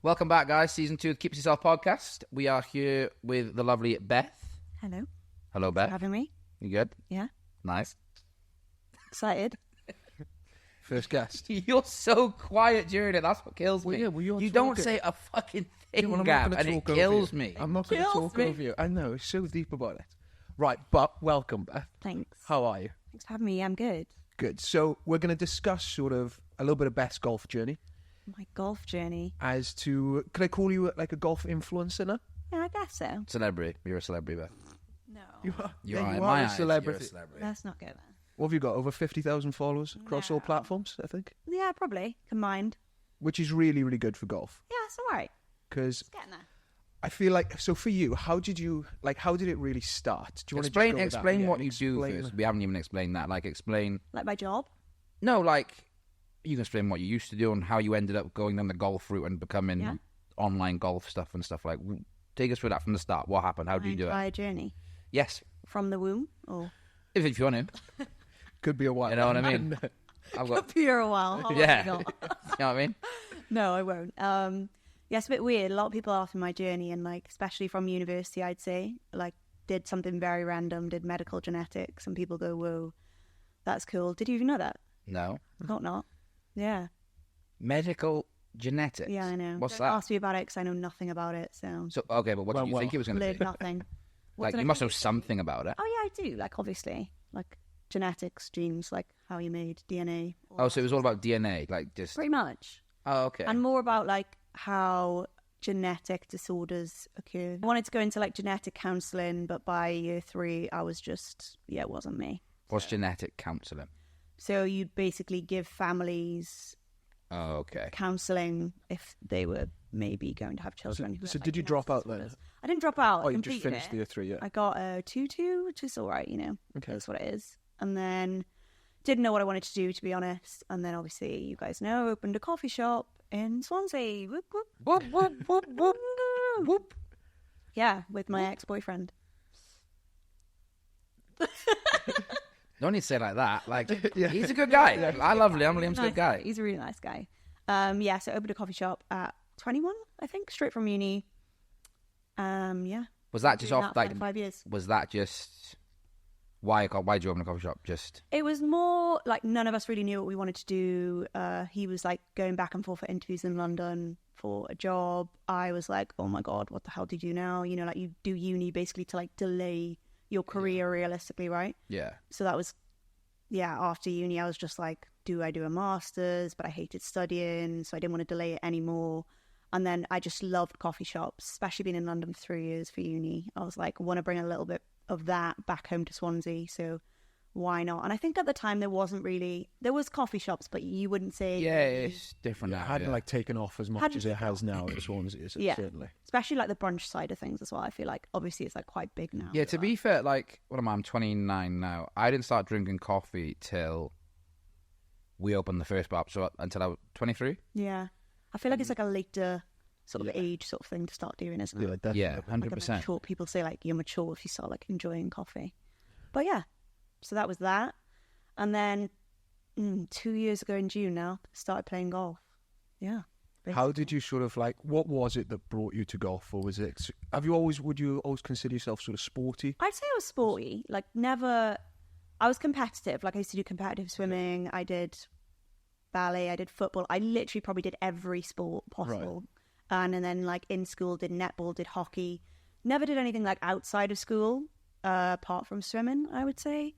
Welcome back, guys. Season 2 of the Keep Yourself podcast. We are here with the lovely Beth. Hello. Hello, Thanks Beth. for having me. You good? Yeah. Nice. Excited. First guest. You're so quiet during it. That's what kills me. Well, yeah, well, you're you don't talking. say a fucking thing, I'm not Gav, gonna and it talk over kills you. me. I'm not going to Kills talk me. over you. I know, it's so deep about it. Right, but welcome, Beth. Thanks. How are you? Thanks for having me. I'm good. Good. So we're going to discuss sort of a little bit of Beth's golf journey My golf journey. as to, could I call you like a golf influencer now? Yeah, I guess so. Celebrity. You're a celebrity, Beth. No. You are. You Yeah, are. you In are my a eyes, celebrity. You're a celebrity. Let's not go there. What have you got? Over 50,000 followers across all No. platforms, I think? Yeah, probably. Combined. Which is really, really good for golf. Yeah, it's all right. Because It's getting there. I feel like, so for you, how did it really start? Do you want to Explain what you do first. We haven't even explained that. Like, explain... Like my job? No, like, you can explain what you used to do and how you ended up going down the golf route and becoming online golf stuff and stuff like. Take us through that from the start. What happened? How did you do My it? journey. Yes, From the womb? Or if you want to. Could be a while. You know what I mean? I've got. up here a while. How long Yeah. have you got? You know what I mean? No, I won't. Yeah, it's a bit weird. A lot of people ask me my journey, and like, especially from university, I'd say, like, did something very random, did medical genetics, and people go, "Whoa, that's cool." Did you even know that? No. I thought not. Yeah, Medical genetics. yeah, I know. What's Don't that? ask me about it because I know nothing about it. So So okay, but what did you think it was going to learned be? nothing. What Like, did I you must know think? something about it. Oh yeah, I do. Like, obviously, like genetics, genes, like how you made DNA. Oh, so it was all about DNA, like just. Pretty much, Oh, okay. and more about like how genetic disorders occur. I wanted to go into like genetic counselling, but by year 3, I was just it wasn't me. What's genetic counselling? So you'd basically give families Oh, okay. counselling if they were maybe going to have children. who So had, did you genetic drop out then? disorders. I didn't drop out. Oh, I you just completed finished it. the year 3, yeah. I got a 2-2, which is all right, you know. Okay. That's what it is. And then didn't know what I wanted to do, to be honest. And then obviously, you guys know, opened a coffee shop in Swansea. Whoop, whoop. Whoop whoop whoop whoop whoop. Yeah, with my ex-boyfriend. Don't need to say it like that. Like, Yeah. he's a good guy. I love Liam. Liam's a good guy. He's a really nice guy. Yeah, so opened a coffee shop at 21, I think, straight from uni. Yeah. Was that just Doing off that for like? 5 years. Was that just why did you open a coffee shop? Just It was more like none of us really knew what we wanted to do. He was like going back and forth for interviews in London for a job. I was like, oh my God, what the hell do you do now? You know, like you do uni basically to like delay your career realistically, right? yeah. So that was, after uni, I was just like, do I do a master's? But I hated studying, so I didn't want to delay it anymore. And then I just loved coffee shops, especially being in London for 3 years for uni. I was like, I want to bring a little bit of that back home to Swansea, so why not? And I think at the time there was coffee shops, but you wouldn't say It's different Yeah, now. it hadn't yeah. like taken off as much as it has now at Swansea, Yeah. certainly. especially like the brunch side of things as well. I feel like obviously it's like quite big now. Yeah, to be fair, like, what am I? I'm 29 now. I didn't start drinking coffee till we opened the first bar, so until I was 23. Yeah, I feel like it's like a later sort of age sort of thing to start doing, isn't it? Yeah, definitely. Yeah, Like a 100%. mature, people say like you're mature if you start like enjoying coffee. But yeah, so that was that. And then 2 years ago in June now, started playing golf. Yeah. How did you sort of like, what was it that brought you to golf? Or was it, would you always consider yourself sort of sporty? I'd say I was sporty. Like never, I was competitive. Like I used to do competitive swimming. I did ballet. I did football. I literally probably did every sport possible. And then like in school, did netball, did hockey. Never did anything like outside of school, apart from swimming, I would say.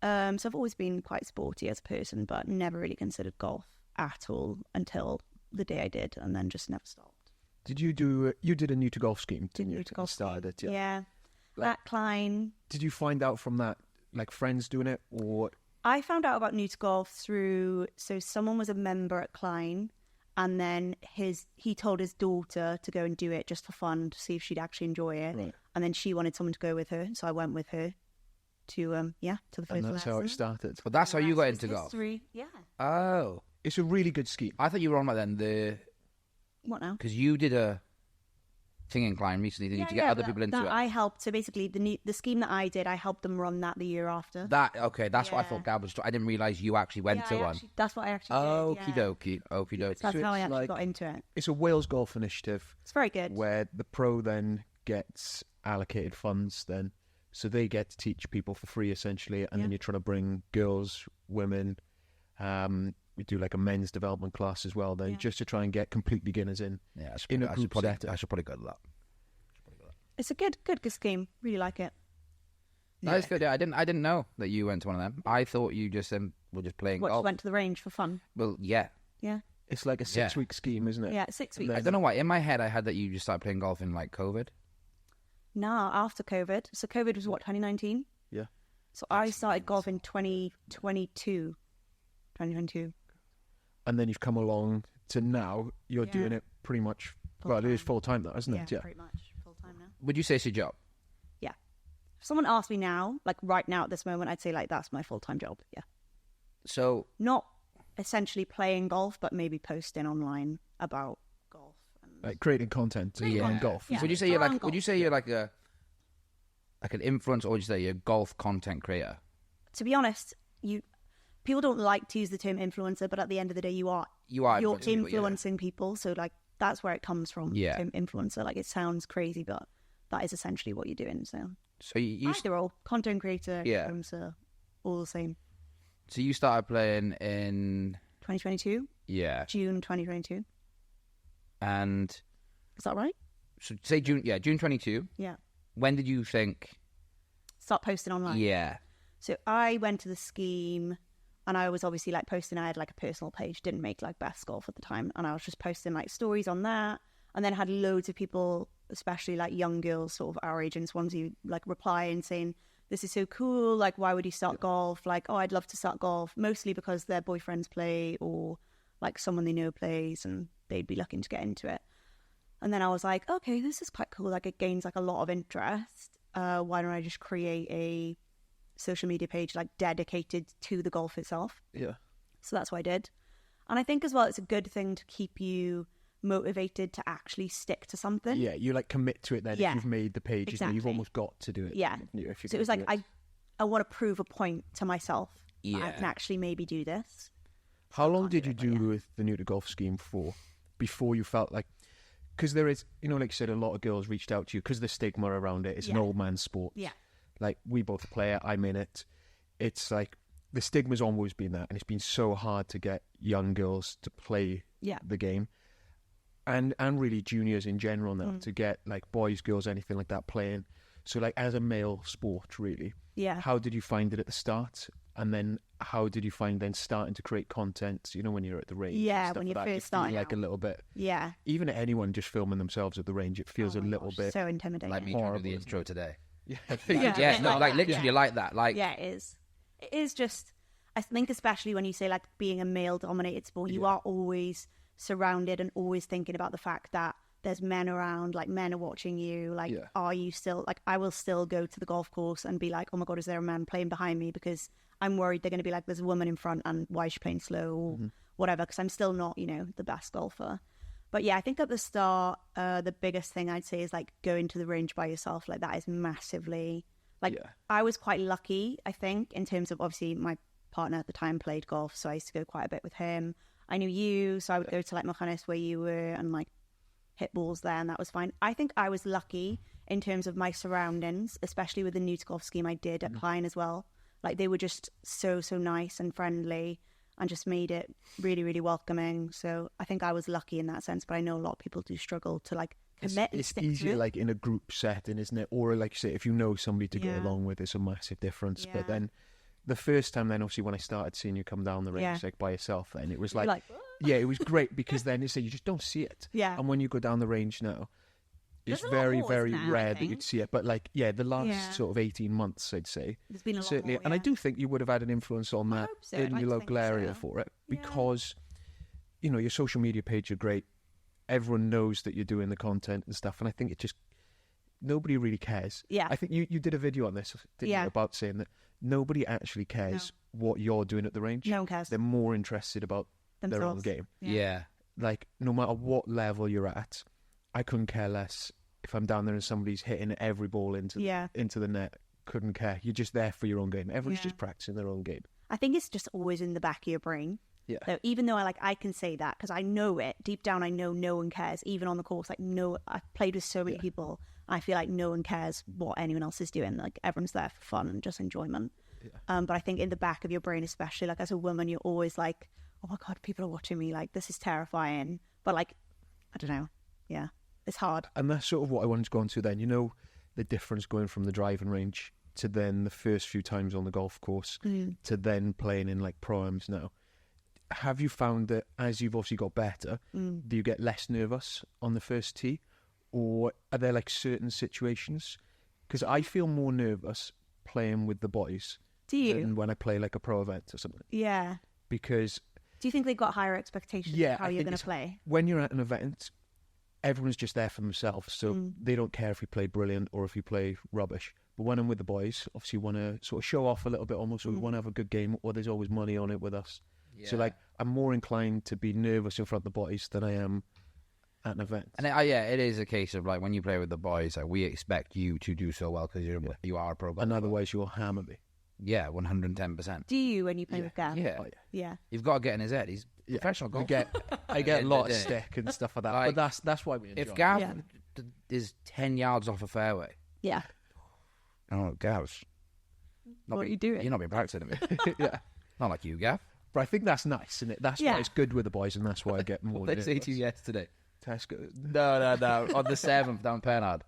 So I've always been quite sporty as a person, but never really considered golf at all until the day I did, and then just never stopped. Did you do, you did a new to golf scheme, didn't you? New to golf Started it, yeah. Yeah. Like- At Klein. Did you find out from that, like friends doing it, or? I found out about New to Golf through, so someone was a member at Klein, and then he told his daughter to go and do it just for fun to see if she'd actually enjoy it. Right. And then she wanted someone to go with her, so I went with her to the first And that's how it lesson. started. But that's how you got Rest into is golf. history. Yeah. Oh, It's a really good scheme. I thought you were on about then What now? because you did a singing climb recently, didn't you, to get other people into it? I helped. So basically, the scheme that I did, I helped them run that the year after. That's what I thought Gab was. I didn't realise you actually went to one. That's what I actually did. Okie dokie. That's how I actually got into it. It's a Wales golf initiative. It's very good. Where the pro then gets allocated funds then. So they get to teach people for free, essentially, and then you're trying to bring girls, women. We do like a men's development class as well, then, just to try and get complete beginners in. Yeah, I should probably go to that. It's a good scheme. Really like it. That's good. Yeah, I didn't know that you went to one of them. I thought you just were just playing golf. Just went to the range for fun. Well, yeah. Yeah. It's like a 6-week scheme, isn't it? Yeah, 6 weeks. I don't know why. In my head, I had that you just started playing golf in like COVID. Nah, after COVID. So COVID was what, 2019? Yeah. So I started golf in 2022. And then you've come along to now, you're doing it pretty much, it is full-time now, isn't it? Yeah, pretty much full-time now. Would you say it's your job? Yeah. If someone asked me now, like right now at this moment, I'd say like that's my full-time job, yeah. So... Not essentially playing golf, but maybe posting online about golf. And... Like creating content on golf. Yeah. Would you say you're like? Would you say you're like an influencer, or would you say you're a golf content creator? To be honest, people don't like to use the term influencer, but at the end of the day, you're influencing people. So like that's where it comes from. Yeah. The term influencer. Like it sounds crazy, but that is essentially what you're doing. So you either or, content creator, influencer, all the same. So you started playing in 2022. Yeah. June 2022. And is that right? So say June. Yeah, June 22. Yeah. When did you think? Start posting online. Yeah. So I went to the scheme. And I was obviously like posting, I had like a personal page, didn't make like BethsGolf at the time. And I was just posting like stories on that. And then had loads of people, especially like young girls, sort of our age, and ones who like reply and saying, this is so cool. Like, why would you start golf? Like, oh, I'd love to start golf. Mostly because their boyfriends play or like someone they know plays and they'd be looking to get into it. And then I was like, okay, this is quite cool. Like it gains like a lot of interest. Why don't I just create a social media page like dedicated to the golf itself? Yeah. So that's what I did. And I think as well it's a good thing to keep you motivated to actually stick to something. Yeah, you like commit to it then. If you've made the page, exactly. You've almost got to do it. Yeah. So it was like I want to prove a point to myself that I can actually maybe do this. How long did you do with the New to Golf scheme for before you felt like, because there is, like you said, a lot of girls reached out to you because the stigma around it. It's an old man's sport. Yeah. Like, we both play it, I'm in it. It's like, the stigma's always been that, and it's been so hard to get young girls to play the game. And really juniors in general now, to get, like, boys, girls, anything like that playing. So, like, as a male sport, really, how did you find it at the start? And then how did you find then starting to create content, when you're at the range? Yeah, when you first started. Like, a little bit. Yeah. Even anyone just filming themselves at the range, it feels a little bit... so intimidating. Like me trying to do the intro today. Literally like that. Like, yeah, it is. It is just, I think, especially when you say like being a male-dominated sport, you are always surrounded and always thinking about the fact that there's men around, like men are watching you. Like, are you still like? I will still go to the golf course and be like, oh my god, is there a man playing behind me? Because I'm worried they're going to be like, there's a woman in front, and why is she playing slow or whatever? Because I'm still not, the best golfer. But yeah, I think at the start, the biggest thing I'd say is like going to the range by yourself. Like that is massively, I was quite lucky, I think, in terms of obviously my partner at the time played golf. So I used to go quite a bit with him. I knew you, so I would go to like Mochanis where you were and like hit balls there, and that was fine. I think I was lucky in terms of my surroundings, especially with the New to Golf scheme I did at Klein as well. Like they were just so nice and friendly, and just made it really, really welcoming. So I think I was lucky in that sense, but I know a lot of people do struggle to like commit and stick to it. It's easier like in a group setting, isn't it? Or like you say, if you know somebody to go along with, it's a massive difference. But then the first time then obviously when I started seeing you come down the range like by yourself, then it was like it was great because then you just don't see it. Yeah. And when you go down the range now, it's very, very rare that you'd see it. But like, the last sort of 18 months, I'd say. There's been a lot certainly, more, and I do think you would have had an influence on that in your local area for it. Because, your social media page are great. Everyone knows that you're doing the content and stuff. And I think it just, nobody really cares. Yeah. I think you did a video on this, didn't you, about saying that nobody actually cares what you're doing at the range. No one cares. They're more interested about their own game. Yeah. Like, no matter what level you're at, I couldn't care less if I'm down there and somebody's hitting every ball into the net, couldn't care. You're just there for your own game. Everyone's just practicing their own game. I think it's just always in the back of your brain. Yeah. So even though I can say that because I know it deep down, I know no one cares. Even on the course, like no, I've played with so many people. I feel like no one cares what anyone else is doing. Like everyone's there for fun and just enjoyment. Yeah. But I think in the back of your brain, especially like as a woman, you're always like, oh my God, people are watching me. Like this is terrifying. But like, I don't know. Yeah, it's hard. And that's sort of what I wanted to go on to then. You know, the difference going from the driving range to then the first few times on the golf course to then playing in like pro-ams now. Have you found that as you've obviously got better, do you get less nervous on the first tee? Or are there like certain situations? Because I feel more nervous playing with the boys than when I play like a pro event or something. Yeah. Because... Do you think they've got higher expectations of how you're going to play? When you're at an event, everyone's just there for themselves. So they don't care if you play brilliant or if you play rubbish. But when I'm with the boys, obviously want to sort of show off a little bit almost. Or we want to have a good game or there's always money on it with us. Yeah. So, like, I'm more inclined to be nervous in front of the boys than I am at an event. And it is a case of, like, when you play with the boys, like, we expect you to do so well because you are a pro golfer. And otherwise, you'll hammer me. Yeah, 110%. Do you when you play with Gav? Yeah. Oh, yeah. You've got to get in his head. He's a professional golfer. I get a lot of stick and stuff like that. Like, but that's why we enjoy it. If Gav is 10 yards off a fairway. Yeah. Oh, Gav's. What are you doing? You're not being practicing it. Yeah. Not like you, Gav. But I think that's nice, isn't it? That's why it's good with the boys, and that's why I get more. What did they say to you yesterday? Tesco. No. On the 7th down Pennard,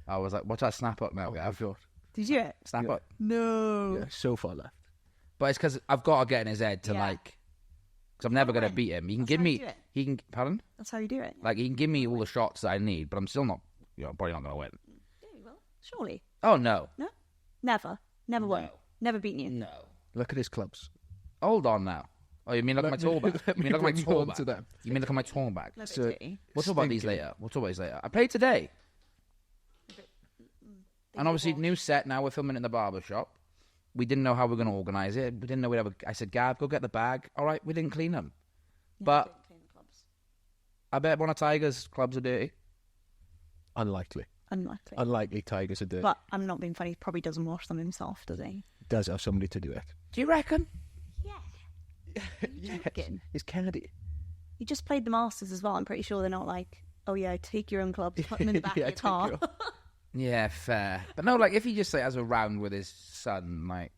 I was like, "What's that snap up now, Gav?" Did you? Snap up? No. Yeah, so far left. But it's because I've got to get in his head to because I'm never going to beat him. He can give me. He can. Pardon? That's how you do it. Like he can give me all the shots that I need, but I'm still not. Probably not going to win. Yeah, you will. Surely. Oh no. No. Never won. Never beaten you. No. Look at his clubs. Hold on now. Oh, you mean look at my tool bag? You mean look at my tool bag? You mean look at my tool bag? So, we'll talk about these later. I played today. And obviously, new set now. We're filming in the barber shop. We didn't know how we were going to organise it. We didn't know we'd have I said, Gav, go get the bag. All right, we didn't clean them. But I bet one of Tiger's clubs are dirty. Unlikely Tigers are dirty. But I'm not being funny. He probably doesn't wash them himself, does he? Does have somebody to do it. Do you reckon? Yeah. Yes. It's Kennedy. He just played the Masters as well. I'm pretty sure they're not like, oh yeah, take your own clubs, put them in the back of your car. Yeah, fair. But no, like if he just has a round with his son, like,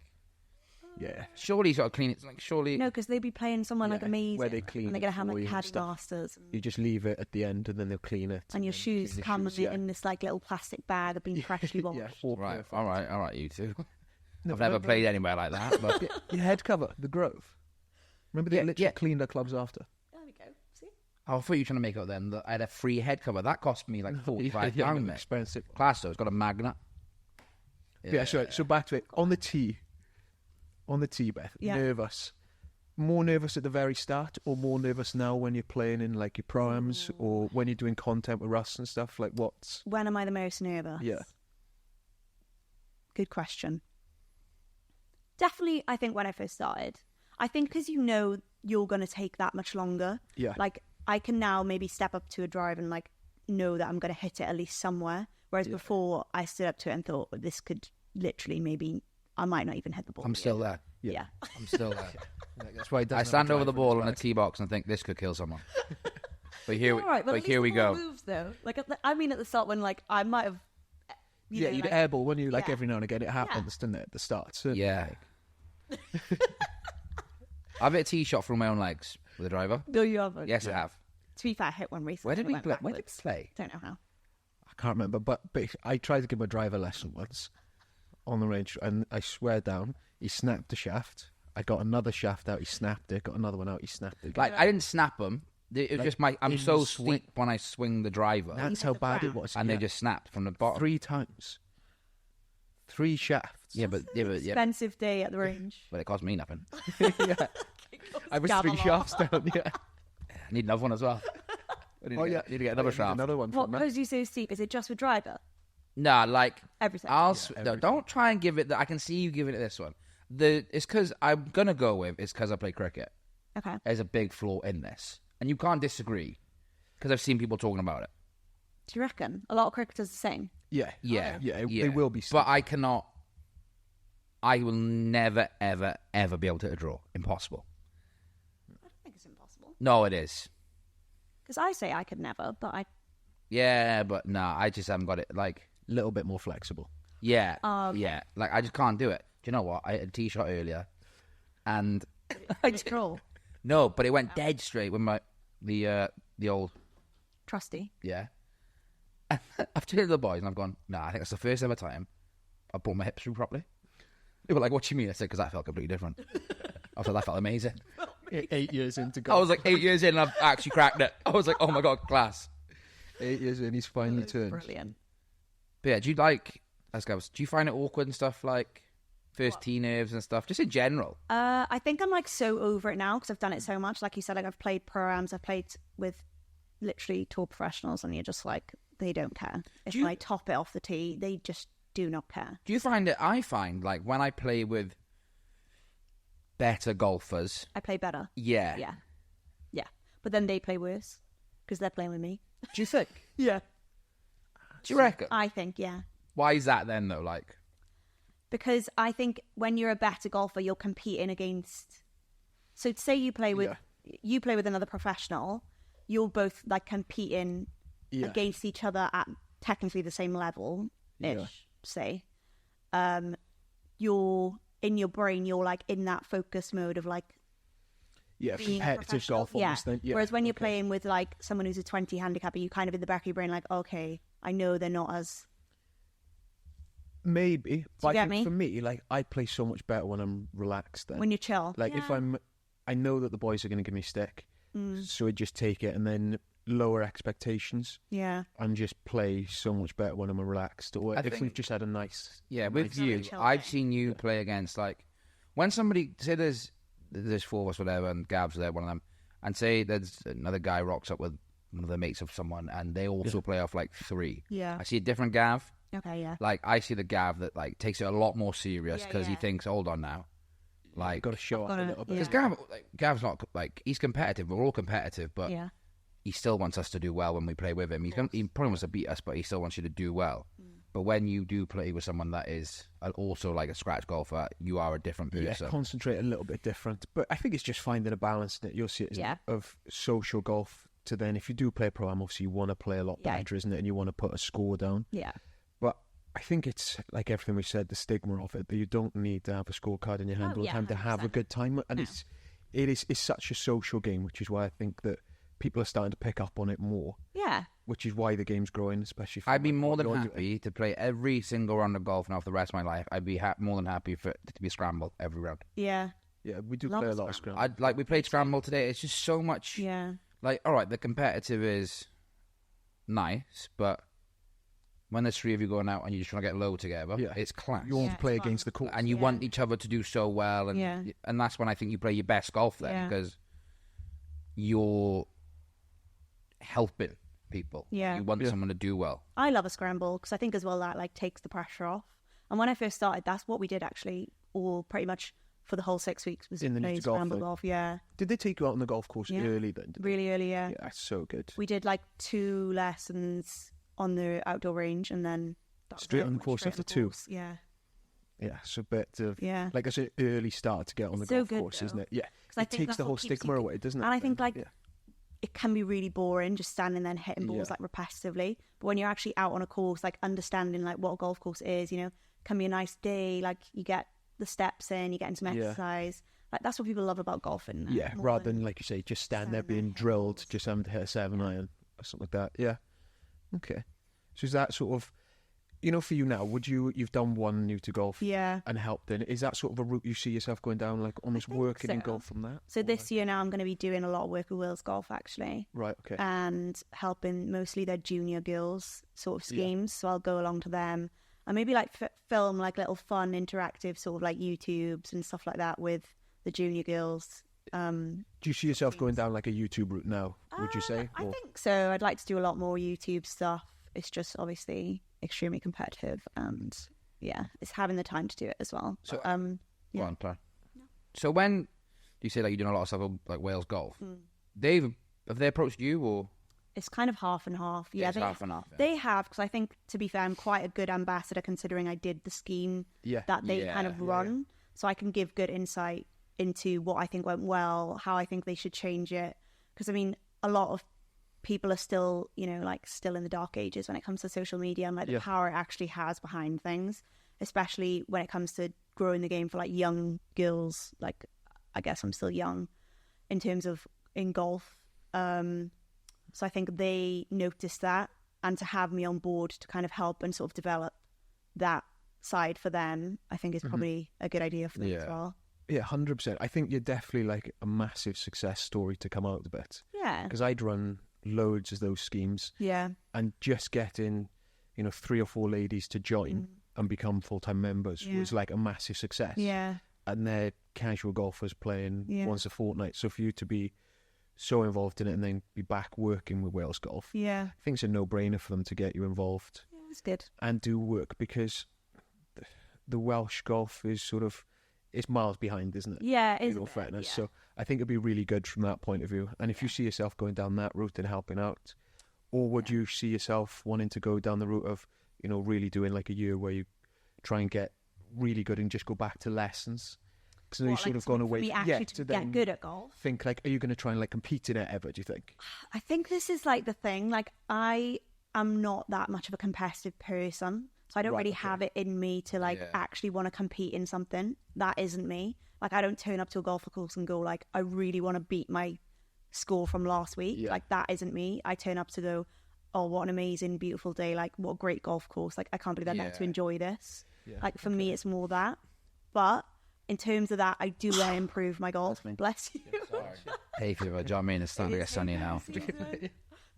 yeah, surely he's got to clean it. Like, surely no, because they'd be playing somewhere like amazing where they clean, and they're gonna have like Caddy Masters. You just leave it at the end, and then they'll clean it. And your shoes come in this like little plastic bag of being freshly washed. Right, all right, you two. I've never played anywhere like that. But your head cover, the Grove. Remember they literally cleaned their clubs after. There we go. See. I thought you were trying to make up then that I had a free head cover. That cost me like £45. Expensive. Class though, it's got a magnet. Yeah, so back to it. On the tee, Beth, nervous. More nervous at the very start or more nervous now when you're playing in like your pro-ams or when you're doing content with Russ and stuff? Like what's... When am I the most nervous? Yeah. Good question. Definitely, I think when I first started. I think because you're going to take that much longer. Yeah. Like, I can now maybe step up to a drive and, like, know that I'm going to hit it at least somewhere. Whereas before, I stood up to it and thought, this could literally maybe... I might not even hit the ball. I'm still there. Yeah. I'm still there. That's why I stand over the ball on a tee box and think, this could kill someone. But here, here we go. Moves, though. Like, at the start when, like, I might have... you'd airball when you, like, every now and again. It happens, doesn't it, at the start? So, yeah. I've hit a tee shot from my own legs with a driver. No, you haven't. Yes, I have. To be fair, I hit one recently. Where did we play? Don't know how. I can't remember, but I tried to give him a driver lesson once on the range, and I swear down, he snapped the shaft. I got another shaft out, he snapped it. Got another one out, he snapped it. Like, I didn't snap them. It was just I'm so steep when I swing the driver. That's how bad it was. And they just snapped from the bottom. 3 times. 3 shafts. Yeah, but expensive day at the range. But it cost me nothing. I was 3 shafts down. Yeah, I need another one as well. Need to get another shaft. Another one. What because you so steep? Is it just with driver? Nah, like everything. No, don't try and give it. I can see you giving it this one. It's because I'm gonna go with. It's because I play cricket. Okay. There's a big flaw in this, and you can't disagree because I've seen people talking about it. Do you reckon? A lot of cricketers the same. Yeah. They will be. But I cannot. I will never, ever, ever be able to hit a draw. Impossible. I don't think it's impossible. No, it is. Because I say I could never, but I... Yeah, but no, I just haven't got it. Like, a little bit more flexible. Yeah. Okay. Yeah. Like, I just can't do it. Do you know what? I had a tee shot earlier, and... I just roll. No, but it went dead straight with the old... Trusty. Yeah. And I've turned to the boys and I've gone, nah, I think that's the first ever time I brought my hips through properly. They were like, what do you mean? I said, because that felt completely different. I said, that felt amazing. 8 years into golf. I was like, 8 years in and I've actually cracked it. I was like, oh my God, class. 8 years in, he's finally turned. Brilliant. But yeah, do you like, do you find it awkward and stuff, like first tee nerves and stuff, just in general? I think I'm like so over it now because I've done it so much. Like you said, like I've played pro-ams, I've played with literally tour professionals, and you're just like, they don't care. If I top it off the tee, they just do not care. Do you find it? I find like when I play with better golfers, I play better. Yeah. But then they play worse because they're playing with me. Do you think? Yeah. Do you reckon? I think, yeah. Why is that then, though? Like, because I think when you're a better golfer, you're competing against. So say you play with another professional, you're both like competing against each other at technically the same level ish. Say, you're in your brain, you're like in that focus mode of like. Yeah, competitive golf almost then. Yeah. Whereas when you're playing with like someone who's a 20 handicapper, you kind of in the back of your brain like, okay, I know they're not as. Maybe, but I I think think for me, like I play so much better when I'm relaxed. Then when you're chill, like if I know that the boys are going to give me stick, so I just take it and then lower expectations. Yeah, and just play so much better when I'm relaxed. Or if we've just had a nice, with you, I've seen you play against like when somebody say there's four of us, whatever, and Gav's there, one of them, and say there's another guy rocks up with one of the mates of someone, and they also play off like three. Yeah, I see a different Gav. Okay, yeah. Like I see the Gav that like takes it a lot more serious because he thinks, hold on now, like got to show off a little bit. Because Gav's not like he's competitive. We're all competitive, but he still wants us to do well when we play with him. He probably wants to beat us, but he still wants you to do well. But when you do play with someone that is also like a scratch golfer, you are a different person. Yeah, concentrate a little bit different. But I think it's just finding a balance that you'll see it of social golf to then if you do play pro-am, obviously you want to play a lot better, isn't it? And you want to put a score down. Yeah. But I think it's like everything we said, the stigma of it, that you don't need to have a scorecard in your hand all the time to have a good time. And it's such a social game, which is why I think that people are starting to pick up on it more. Yeah. Which is why the game's growing, especially for I'd be more than happy to play every single round of golf now for the rest of my life. I'd be more than happy for it to be a scramble every round. Yeah. Yeah, we do play a lot of scramble. We played scramble today. It's just so much. Yeah. Like, all right, the competitive is nice, but when there's three of you going out and you're just trying to get low together, it's class. You want to play against the course. And you want each other to do so well. And that's when I think you play your best golf then because you're helping people. Yeah. You want someone to do well. I love a scramble because I think as well that like takes the pressure off. And when I first started, that's what we did actually, or pretty much for the whole 6 weeks was play scramble golf. Yeah. Did they take you out on the golf course early then? Really early, yeah. Yeah, that's so good. We did like 2 lessons on the outdoor range and then straight on the course after 2. Yeah. Yeah, it's a bit of like it's an early start to get on the golf course, isn't it? Yeah. It takes the whole stigma away, doesn't it? And I think like it can be really boring just standing there and hitting balls like repetitively. But when you're actually out on a course, like understanding like what a golf course is, you know, can be a nice day. Like you get the steps in, you're getting some exercise. Like that's what people love about golfing. Yeah, rather than like you say, just stand there being drilled, just having to hit a 7-iron or something like that. Yeah. Okay. So is that sort of, you know, for you now, you've done one new to golf and helped in. Is that sort of a route you see yourself going down, like almost working in golf from that? So this year now I'm going to be doing a lot of work with Wales Golf actually. Right, okay. And helping mostly their junior girls sort of schemes. So I'll go along to them and maybe like film like little fun interactive sort of like YouTubes and stuff like that with the junior girls. Do you see yourself going down like a YouTube route now, would you say? I think so. I'd like to do a lot more YouTube stuff. It's just obviously extremely competitive and it's having the time to do it as well. So go on, sorry. So when you say like you're doing a lot of stuff like Wales Golf, have they approached you or? It's kind of half and half. Yeah, it's half and half. Yeah. They have, because I think, to be fair, I'm quite a good ambassador considering I did the scheme that they kind of run. So I can give good insight into what I think went well, how I think they should change it. Because, I mean, a lot of people are still, you know, like still in the dark ages when it comes to social media and like the power it actually has behind things, especially when it comes to growing the game for like young girls. Like, I guess I'm still young in terms of in golf. So I think they noticed that, and to have me on board to kind of help and sort of develop that side for them, I think is probably a good idea for them as well. Yeah, 100%. I think you're definitely like a massive success story to come out of it. Yeah. Because I'd run loads of those schemes. Yeah. And just getting, you know, 3 or 4 ladies to join and become full-time members was like a massive success. Yeah. And they're casual golfers playing once a fortnight. So for you to be so involved in it and then be back working with Wales Golf, I think it's a no-brainer for them to get you involved. Yeah, it's good. And do work, because the Welsh golf is sort of, it's miles behind, isn't it? Yeah, it is. In all fairness. So I think it'd be really good from that point of view. And if you see yourself going down that route and helping out, or would you see yourself wanting to go down the route of, you know, really doing like a year where you try and get really good and just go back to lessons? Because you've sort of gone away. To get good at golf. Think like, are you going to try and like compete in it ever? Do you think? I think this is like the thing. Like, I am not that much of a competitive person, so I don't really have it in me to like actually want to compete in something. That isn't me. Like, I don't turn up to a golf course and go like, I really want to beat my score from last week. Like, that isn't me. I turn up to go, oh, what an amazing, beautiful day. Like, what a great golf course. Like, I can't believe I get to enjoy this. Like, for me, it's more that. But in terms of that, I do want to improve my golf. Bless you. Hey, fever. Do you know what I mean? It's starting to get sunny now.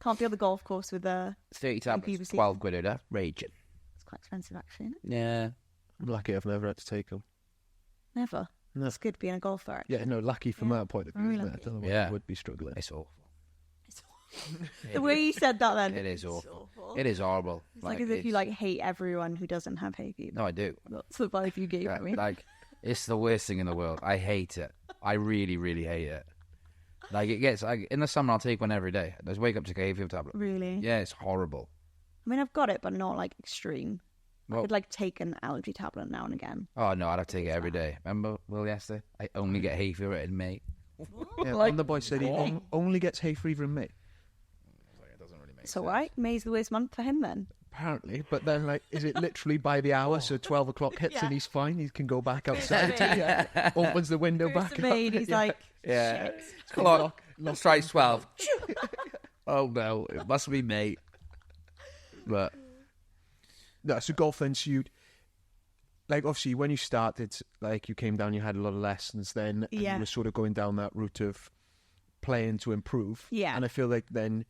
Can't be on the golf course with 30 tablets, 12 quid, raging. It's quite expensive, actually, isn't it? Yeah. I'm lucky I've never had to take them. Never. No. It's good being a golfer. Yeah, no, lucky from that point of view, isn't it? I don't know why I would be struggling. It's awful. The way you said that then. It is awful. It is horrible. It's like as if you like hate everyone who doesn't have hay fever. No, I do. That's the vibe you gave me. Like, it's the worst thing in the world. I hate it. I really, really hate it. Like, it gets, like, in the summer, I'll take one every day. I just wake up to a hay fever tablet. Really? Yeah, it's horrible. I mean, I've got it, but not like extreme. Well, I could like take an allergy tablet now and again. Oh no, I'd have to take it every day. Remember Will yesterday? I only get hay fever in May. Yeah, like, and the boy said he only gets hay fever in May. It doesn't really make sense. It's all right. May's the worst month for him then. Apparently, but then like, is it literally by the hour? So 12 o'clock hits and he's fine. He can go back outside. Opens the window back up. He's like, shit. Clock strikes 12. Oh no, it must be May. But no, so golf then, so you, like, obviously when you started, like, you came down, you had a lot of lessons then, and you were sort of going down that route of playing to improve. Yeah. And I feel like then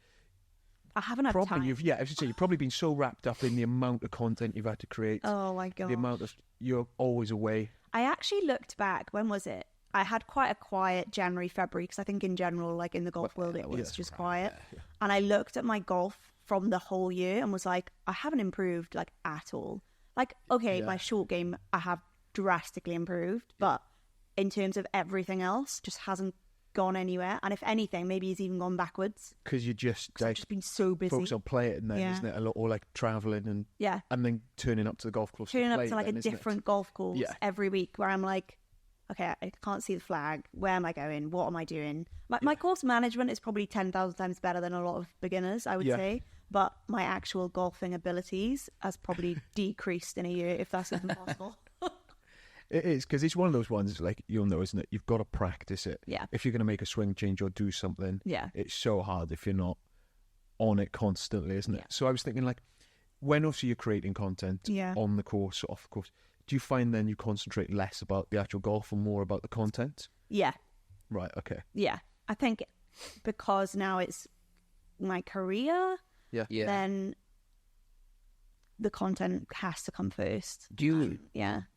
I haven't had time. I should say, you've probably been so wrapped up in the amount of content you've had to create. Oh my God. The amount of, you're always away. I actually looked back, when was it? I had quite a quiet January, February, because I think in general, like in the golf world, it was just quiet. Yeah. And I looked at my golf from the whole year and was like, I haven't improved like at all. Like, okay, my short game, I have drastically improved, but in terms of everything else, just hasn't gone anywhere. And if anything, maybe it's even gone backwards. Because you just, like, I've just been so busy. Focus on playing then, isn't it? Or like travelling and then turning up to the golf course. Turning up to like a different golf course every week where I'm like, okay, I can't see the flag. Where am I going? What am I doing? My course management is probably 10,000 times better than a lot of beginners, I would say. But my actual golfing abilities has probably decreased in a year, if that's even possible. It is, because it's one of those ones, like, you'll know, isn't it? You've got to practice it. Yeah. If you're going to make a swing change or do something, it's so hard if you're not on it constantly, isn't it? So I was thinking, like, when obviously you're creating content on the course, off the course, do you find then you concentrate less about the actual golf and more about the content? Yeah. Right, okay. Yeah. I think because now it's my career, then the content has to come first. Do you?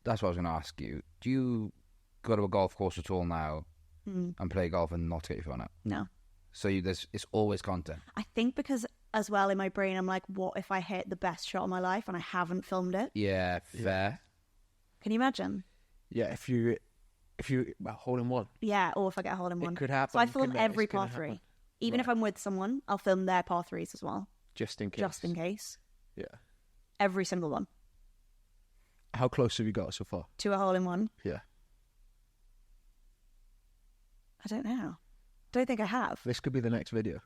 That's what I was going to ask you. Do you go to a golf course at all now and play golf and not get your phone out? No. So it's always content. I think because as well in my brain, I'm like, what if I hit the best shot of my life and I haven't filmed it? Yeah, fair. Can you imagine? Yeah, if you hole in one. Yeah, or if I get a hole in one. It could happen. So I film every par 3. Even if I'm with someone, I'll film their par threes as well. Just in case. Just in case. Yeah. Every single one. How close have you got so far? To a hole-in-one? Yeah. I don't know. Don't think I have. This could be the next video.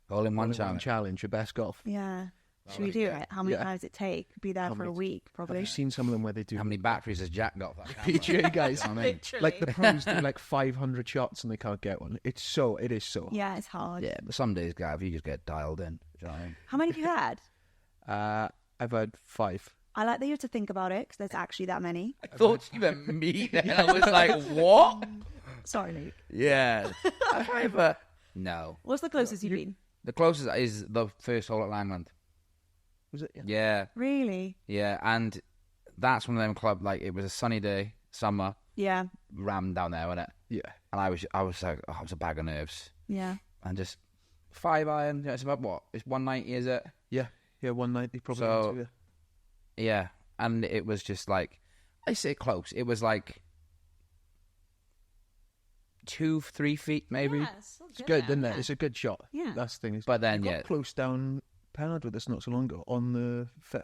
Hole-in-one challenge. Challenge, your best golf. Yeah. Should we do it? How many times it take? Be there for a week, probably. Have you seen some of them where they do... How many batteries has Jack got? For that PGA guys, I mean, Literally. like the pros do like 500 shots and they can't get one. It is so Yeah, it's hard. yeah, but some days, Gav, you just get dialed in. Do you know what I mean? How many have you had? I've had 5. I like that you have to think about it because there's actually that many. I thought you meant me. Then I was like, what? Sorry, Luke. Yeah. No. What's the closest you've been? The closest is the first hole at Langland. Was it? Yeah. Really? Yeah, and that's one of them club, like, it was a sunny day, summer, Yeah. rammed down there, wasn't it? Yeah. And I was like, I was a bag of nerves. Yeah. And just 5-iron, it's about what? It's 190, is it? Yeah. Yeah, 190 probably. So, yeah, and it was just like, I say close. It was like 2-3 feet maybe. Yeah, It's good, isn't it? It's a good shot. Yeah. That's the thing. But then, you got close down Penard with us not so long ago on the 5th.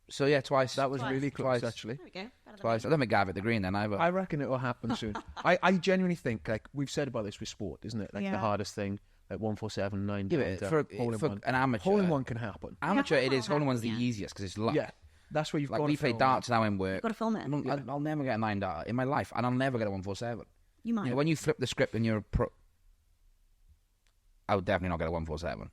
So yeah, twice. That was really close, Twice. actually. There we go. Twice. I don't think Gav at the green then either. I reckon it will happen soon. I genuinely think, like, we've said about this with sport, isn't it? Like, the hardest thing, like 147, 9. Give it for an amateur. Hole-in-one can happen. Amateur, it is. Hole-in-one's the easiest because it's luck. Yeah. That's where you've Like, got we to play film darts now in work. You've got to film it. I'll never get a 9 dart in my life, and I'll never get a 147. You might. You know, when you flip the script and you're a pro, I would definitely not get a 147.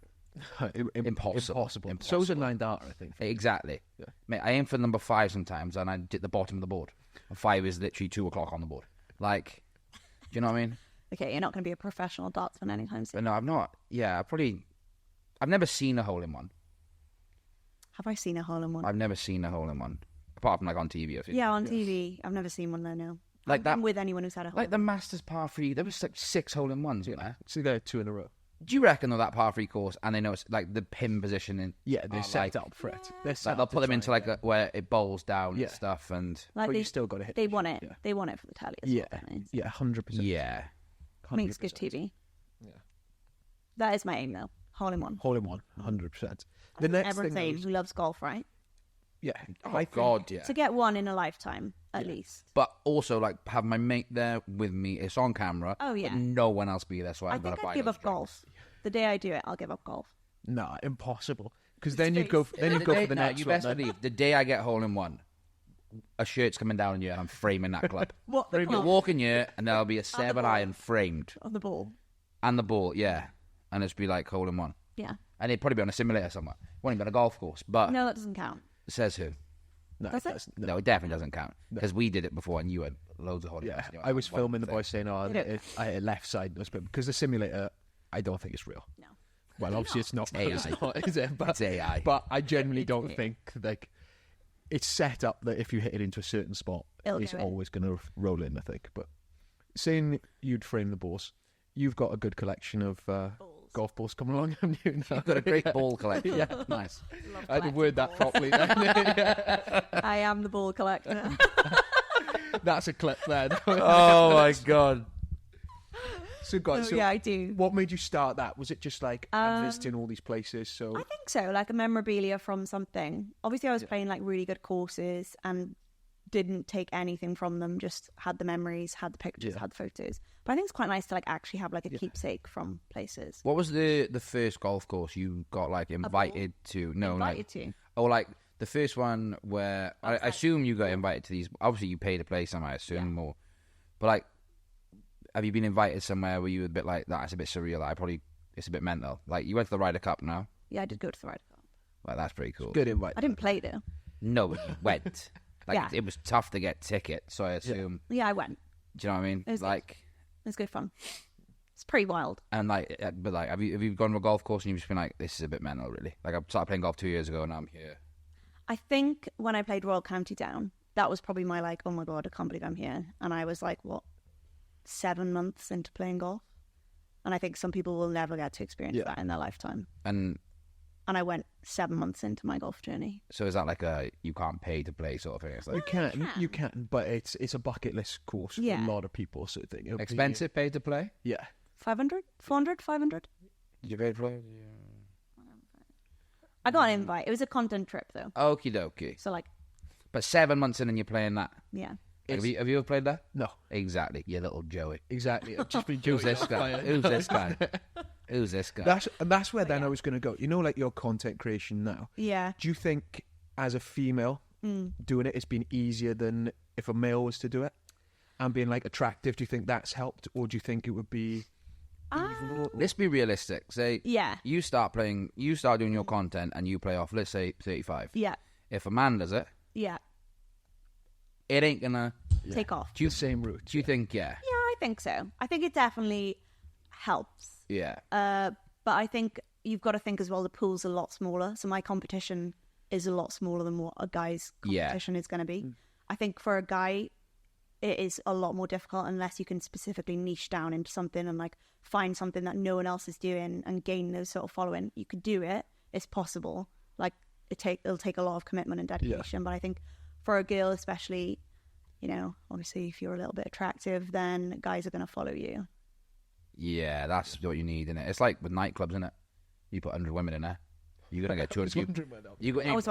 Impossible. So's a 9-darter, I think. Exactly. Yeah. Mate, I aim for number 5 sometimes, and I hit the bottom of the board. And 5 is literally 2 o'clock on the board. Like, do you know what I mean? Okay, you're not going to be a professional dartsman anytime soon. But no, I'm not. Yeah, I've never seen a hole-in-one. Have I seen a hole-in-one? I've never seen a hole-in-one. Apart from, like, on TV. Yeah, on TV. I've never seen one though, no. Like that. I'm with anyone who's had a hole. Like the Masters par 3, there was like 6 hole-in-ones, wasn't there? So they got 2 in a row. Do you reckon, though, that par 3 course, and they know it's like the pin positioning? Yeah, they're set like, up for it. They're set like they'll up put to them into try like where it bowls down and stuff, and like but they you still got to hit. They want it. Yeah. They want it for the tally as Yeah, well. Don't they? yeah, 100%. yeah. 100%. Makes good TV. Yeah. That is my aim though. Hole-in-one. Hole-in-one, 100%. The next Everyone thing, saying who loves golf, right? yeah, Oh God, yeah. To get one in a lifetime, at least. But also, like, have my mate there with me. It's on camera. Oh, yeah. But no one else be there, so I I've got think to buy I'd give those up golf. The day I do it, I'll give up golf. nah, impossible. Because then you'd go for the next You one. best then. believe the day I get hole-in-one, a shirt's coming down on you, and I'm framing that club. What? The You'll club? walk in here, and there'll be a 7 ball. iron framed, On the ball. and the ball, yeah, and it's be like hole-in-one, Yeah. and it'd probably be on a simulator somewhere. Won't even be on a golf course, but No, that doesn't count. says who? No, Does it? that's- No, it definitely doesn't count because we did it before, and you had loads of hole-in-ones. Yeah, You know, I was one filming the thing. boys saying, "Oh, I hit left side," because the simulator, I don't think it's real. No. Well, obviously it's not. AI. It's not, is it? But, It's AI. But I genuinely don't think like it's set up that if you hit it into a certain spot, It'll it's go in. always going to roll in. I think. But saying you'd frame the balls, you've got a good collection of golf balls coming along, haven't you? You've got a great ball collection. Yeah. Nice. I had to word that properly. Then. Yeah. I am the ball collector. That's a clip then. Oh my God. So, guys, so yeah, I do. what made you start that? Was it just like I'm visiting all these places? So I think so, like a memorabilia from something. Obviously, I was playing like really good courses and didn't take anything from them, just had the memories, had the pictures, had the photos. But I think it's quite nice to like actually have like a keepsake from places. What was the first golf course you got like invited to? No, Invited like to. oh, like the first one where I assume you got invited to these. Obviously, you paid to play some, I assume more. But like, have you been invited somewhere where you were a bit like that's a bit surreal? It's a bit mental. Like you went to the Ryder Cup now. Yeah, I did go to the Ryder Cup. Like that's pretty cool. good invite. I didn't play though. No, but you went. Like Yeah. it was tough to get tickets, so I assume. Yeah, I went. Do you know what I mean? It was good. Like. It was good fun. It's pretty wild. And like, but like, have you gone to a golf course and you've just been like, this is a bit mental, really? Like, I started playing golf 2 years ago and I'm here. I think when I played Royal County Down, that was probably my like, oh my God, I can't believe I'm here. And I was like, what, 7 months into playing golf? And I think some people will never get to experience that in their lifetime. And I went 7 months into my golf journey. so is that like a you can't pay to play sort of thing? It's like You can, but it's a bucket list course for Yeah. a lot of people, sort of thing. It'll be- expensive pay to play. yeah. 500? 400? 500? Did you pay for it? I got an invite. It was a content trip, though. Okie dokie. So, like... But 7 months in and you're playing that? Yeah. Have you ever played that? No. Exactly. You little Joey. Exactly. I've just been Who's this guy? Who's this guy? Who's this guy? That's where then I was going to go. You know, like your content creation now. Yeah. Do you think as a female doing it, it's been easier than if a male was to do it? And being like attractive, do you think that's helped? Or do you think it would be... Let's be realistic. Say, Yeah. you start doing your content and you play off, let's say, 35. Yeah. If a man does it, Yeah. it ain't gonna Take off. Do you, the same route. Do you think, yeah? Yeah, I think so. I think it definitely helps. Yeah. But I think you've got to think as well, the pool's a lot smaller. So my competition is a lot smaller than what a guy's competition is going to be. I think for a guy, it is a lot more difficult unless you can specifically niche down into something and like find something that no one else is doing and gain those sort of following. You could do it. It's possible. Like it'll take a lot of commitment and dedication. But I think for a girl, especially, you know, obviously if you're a little bit attractive, then guys are going to follow you. Yeah, that's what you need, innit? It's like with nightclubs, innit? You put 100 women in there, you're gonna get 200. I was wondering when I was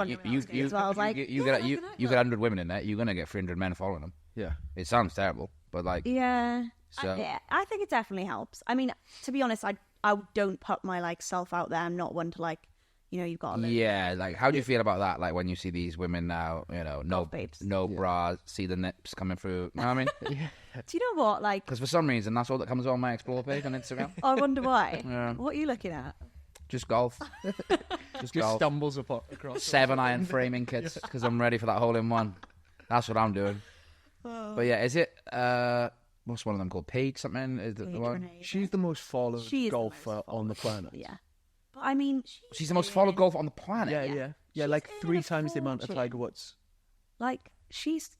going as well. I was like, you get 100 women in there, you're gonna get 300 men following them. Yeah. It sounds terrible, but like, yeah. So I think it definitely helps. I mean, to be honest, I don't put my like self out there. I'm not one to like, you know, you've got to live. Yeah, like how do you feel about that? Like when you see these women now, you know, no bras, see the nips coming through. You know what I mean? Do you know what? Like, because for some reason that's all that comes on my explore page on Instagram. I wonder why. Yeah. What are you looking at? Just golf. Just golf. Stumbles across 7-iron framing kits because I'm ready for that hole in one. That's what I'm doing. But yeah, is it what's one of them called? Paige something? Is it the one? Renee. She's the most followed She is the golfer most on the planet. Yeah. But I mean, She's the most followed golfer on the planet. Yeah. She's Like earning 3 a times the amount of fortune. Tiger Woods. like she's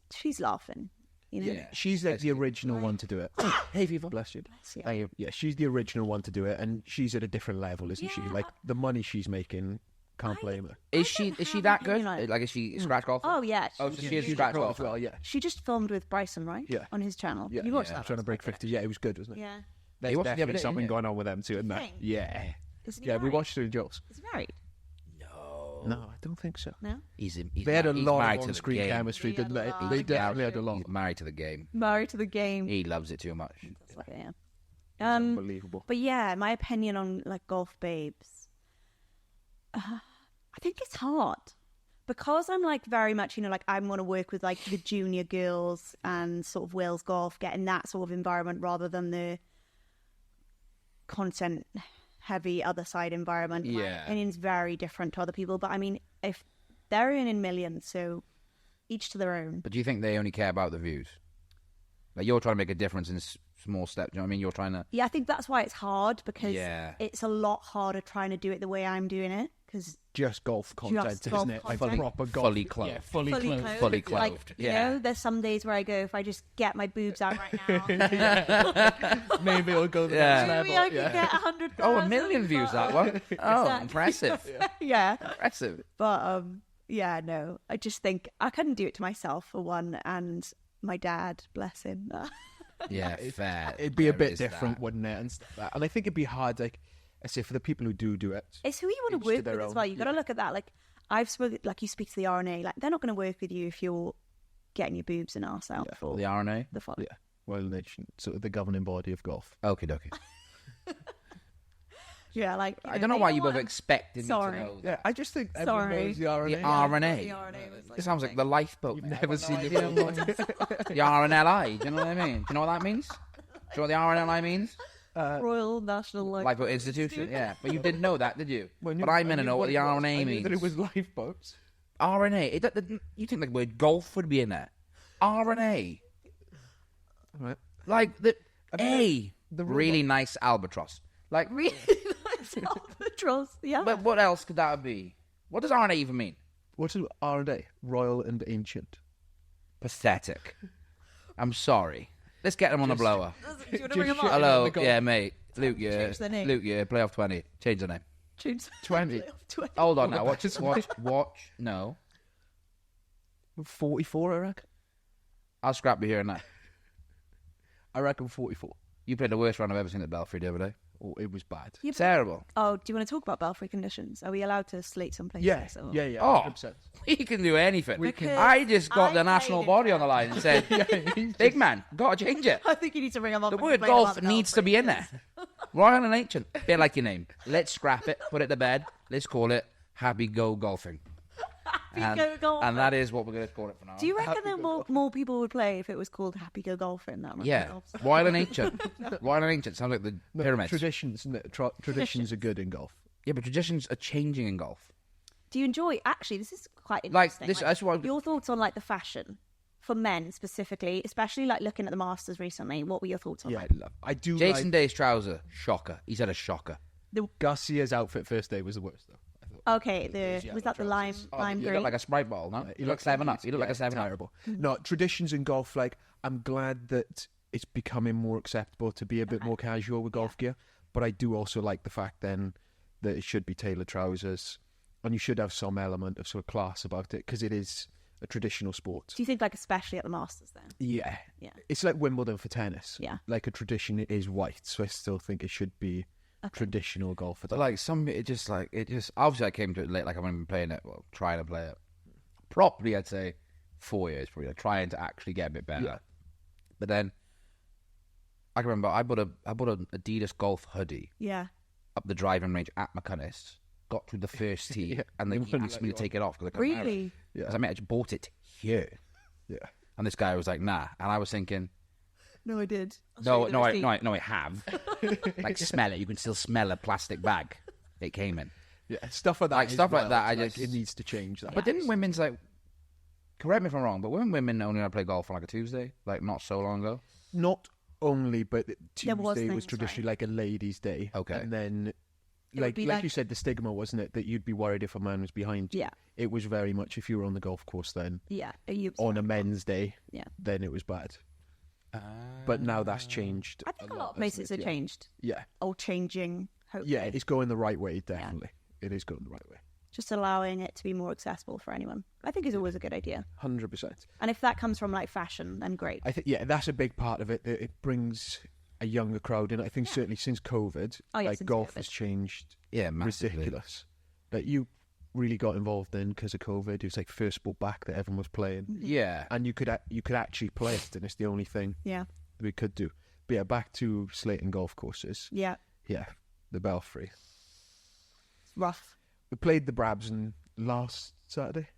laughing. You know. Yeah. She's like the original one to do it. Hey, Viva. Bless you. Bless you. Yeah, she's the original one to do it, and she's at a different level, isn't she? Yeah. Like the money she's making, can't blame her. Is she that good? opinion on it. Like, is she scratch golfer? Oh yeah. Oh, so she is She's scratch pro golfer. as well. Yeah, She just filmed with Bryson, right? Yeah. On his channel. yeah. You watched yeah. that? Trying to break 50. Yeah, it was good, wasn't it? Yeah. There's watched it the other definitely day, something didn't you? going on with them too, isn't there? Thing. Yeah. Isn't he Yeah, we married? watched it in Joe's. Is he married? No, I don't think so. No. He's They had a he's lot married of to the on-screen game. chemistry, didn't they? lot. They definitely had a lot. He's married to the game. Married to the game. He loves it too much. That's like, yeah. It's unbelievable. But yeah, my opinion on like golf babes, I think it's hard because I'm like very much, you know, like I want to work with like the junior girls and sort of Wales golf, getting that sort of environment rather than the content heavy other side environment. Yeah. And it's very different to other people. But I mean, if they're earning millions, so each to their own. But do you think they only care about the views? Like you're trying to make a difference in small steps. You know what I mean? You're trying to. Yeah, I think that's why it's hard because Yeah. it's a lot harder trying to do it the way I'm doing it because Just golf content, golf isn't it? Like content. proper golf. Fully clothed. Yeah, fully fully clothed. clothed. Fully Like, clothed, you yeah. know, there's some days where I go, if I just get my boobs out right now, Maybe it'll go to the Yeah. next maybe level. I could get 100,000. Oh, 1 million views that one. Oh, Exactly. impressive. Yeah. Impressive. But, yeah, no. I just think I couldn't do it to myself, for one, and my dad, bless him. Yeah, fair. It'd be a There bit is different, that. wouldn't it? And stuff like that. And I think it'd be hard, like I say, for the people who do it. It's who you want Each to to work their with as own, well. You got to yeah. look at that. Like, I've spoken, like, you speak to the RNA, like, they're not going to work with you if you're getting your boobs and arse out for The RNA? the fun. Yeah, Royal Nation, sort of the governing body of golf. Okie dokie. Yeah, like, I don't know why you both expected Sorry. me to know. Yeah, I just think everyone Sorry. knows the RNA. The RNA. The RNA was like It sounds like the lifeboat. You've never seen the the The RNLI. Do you know what I mean? Do you know what that means? Do you know what the RNLI means? Royal National Lifeboat Institution. Yeah, but you didn't know that, did you? When But I'm going to know what the I RNA knew means. that it was lifeboats. RNA. You think the word golf would be in there? RNA. Right. Like the the really nice albatross. Like, really nice albatross. Yeah. but what else could that be? What does RNA even mean? What is RNA? Royal and Ancient. Pathetic. I'm sorry. Let's get them on the blower. Do you want to bring them up? Hello, the golf. yeah, mate. Luke, yeah. Change their name. Luke, yeah. Playoff 20. Change the name. Choose 20. 20. Hold on now. Watch. No. 44, I reckon. I'll scrap you here and there. I reckon 44. You played the worst round I've ever seen at Belfry the other day. Oh, it was bad. Yeah, Terrible. Oh, do you want to talk about Belfrey conditions? Are we allowed to slate some places? Yeah, or- yeah. Oh, 100%. we can do anything. Because I just got I the national played in body on the line and said, big man, got to change it. I think you need to ring them up. The and word complain golf about the needs to Belfry be in there. Royal and ancient. Bit like your name. Let's scrap it, put it to bed. Let's call it Happy Go Golfing. Happy Go Golfing. And that is what we're going to call it for now. Do you reckon that more people would play if it was called Happy Go Golfing? That Yeah. Royal and ancient. Royal and ancient sounds like the pyramids. Traditions, isn't it? Traditions are good in golf. Yeah, but traditions are changing in golf. Do you enjoy? Actually, this is quite Like, interesting. this, that's what your thoughts on like the fashion for men specifically, especially like looking at the Masters recently. What were your thoughts on Yeah, that? I do. Jason Day's trouser, shocker. He's had a shocker. Garcia's outfit first day was the worst though. Okay, was that the lime He green? looked like a Sprite bottle, no? He looked 7-Up. He looked like a 7-Up. Terrible. No, traditions in golf, like, I'm glad that it's becoming more acceptable to be a bit more casual with golf gear, but I do also like the fact then that it should be tailored trousers, and you should have some element of sort of class about it, because it is a traditional sport. Do you think like especially at the Masters then? Yeah. Yeah. It's like Wimbledon for tennis. Yeah. Like a tradition, it is white, so I still think it should be traditional golf. But like obviously I came to it late, like I've been playing it, well, trying to play it properly, I'd say 4 years, probably, like, trying to actually get a bit better. Yeah. But then I can remember I bought an Adidas golf hoodie Yeah. up the driving range at McCunnis, got through the first tee, Yeah. and then he asked me to take it off because I couldn't wear it. Really? I was like, mate, I just bought it here. Yeah. And this guy was like, nah. And I was thinking, No, I did. no, I have. Like, smell it. You can still smell a plastic bag it came in. Yeah, stuff like that. Like, stuff like that, it needs to change. That. But didn't women's, like, correct me if I'm wrong, but weren't women only allowed to play golf on like a Tuesday, like not so long ago? Not only, but Tuesday was was things, traditionally right? like a ladies' day. Okay. And then, It would be like like- you said, the stigma, wasn't it, that you'd be worried if a man was behind you. Yeah. It was very much, if you were on the golf course then, Yeah. Are you on a men's day, Yeah. then it was bad. But now that's changed. I think a lot of places have changed. Yeah. Or changing, hopefully. Yeah, it's going the right way, definitely. It is going the right way. Just allowing it to be more accessible for anyone. I think is always a good idea. 100%. And if that comes from like fashion, then great. I think, yeah, that's a big part of it. That it brings a younger crowd in. I think certainly since COVID, Oh, yeah, like since golf COVID. has changed Yeah, massively. ridiculous. That you really got involved in because of COVID. It was like first sport back that everyone was playing, Yeah. and you could actually play it, and it's the only thing Yeah. that we could do. But yeah, back to slating golf courses. Yeah. Yeah, the Belfry. It's rough. We played the Brabson last Sunday,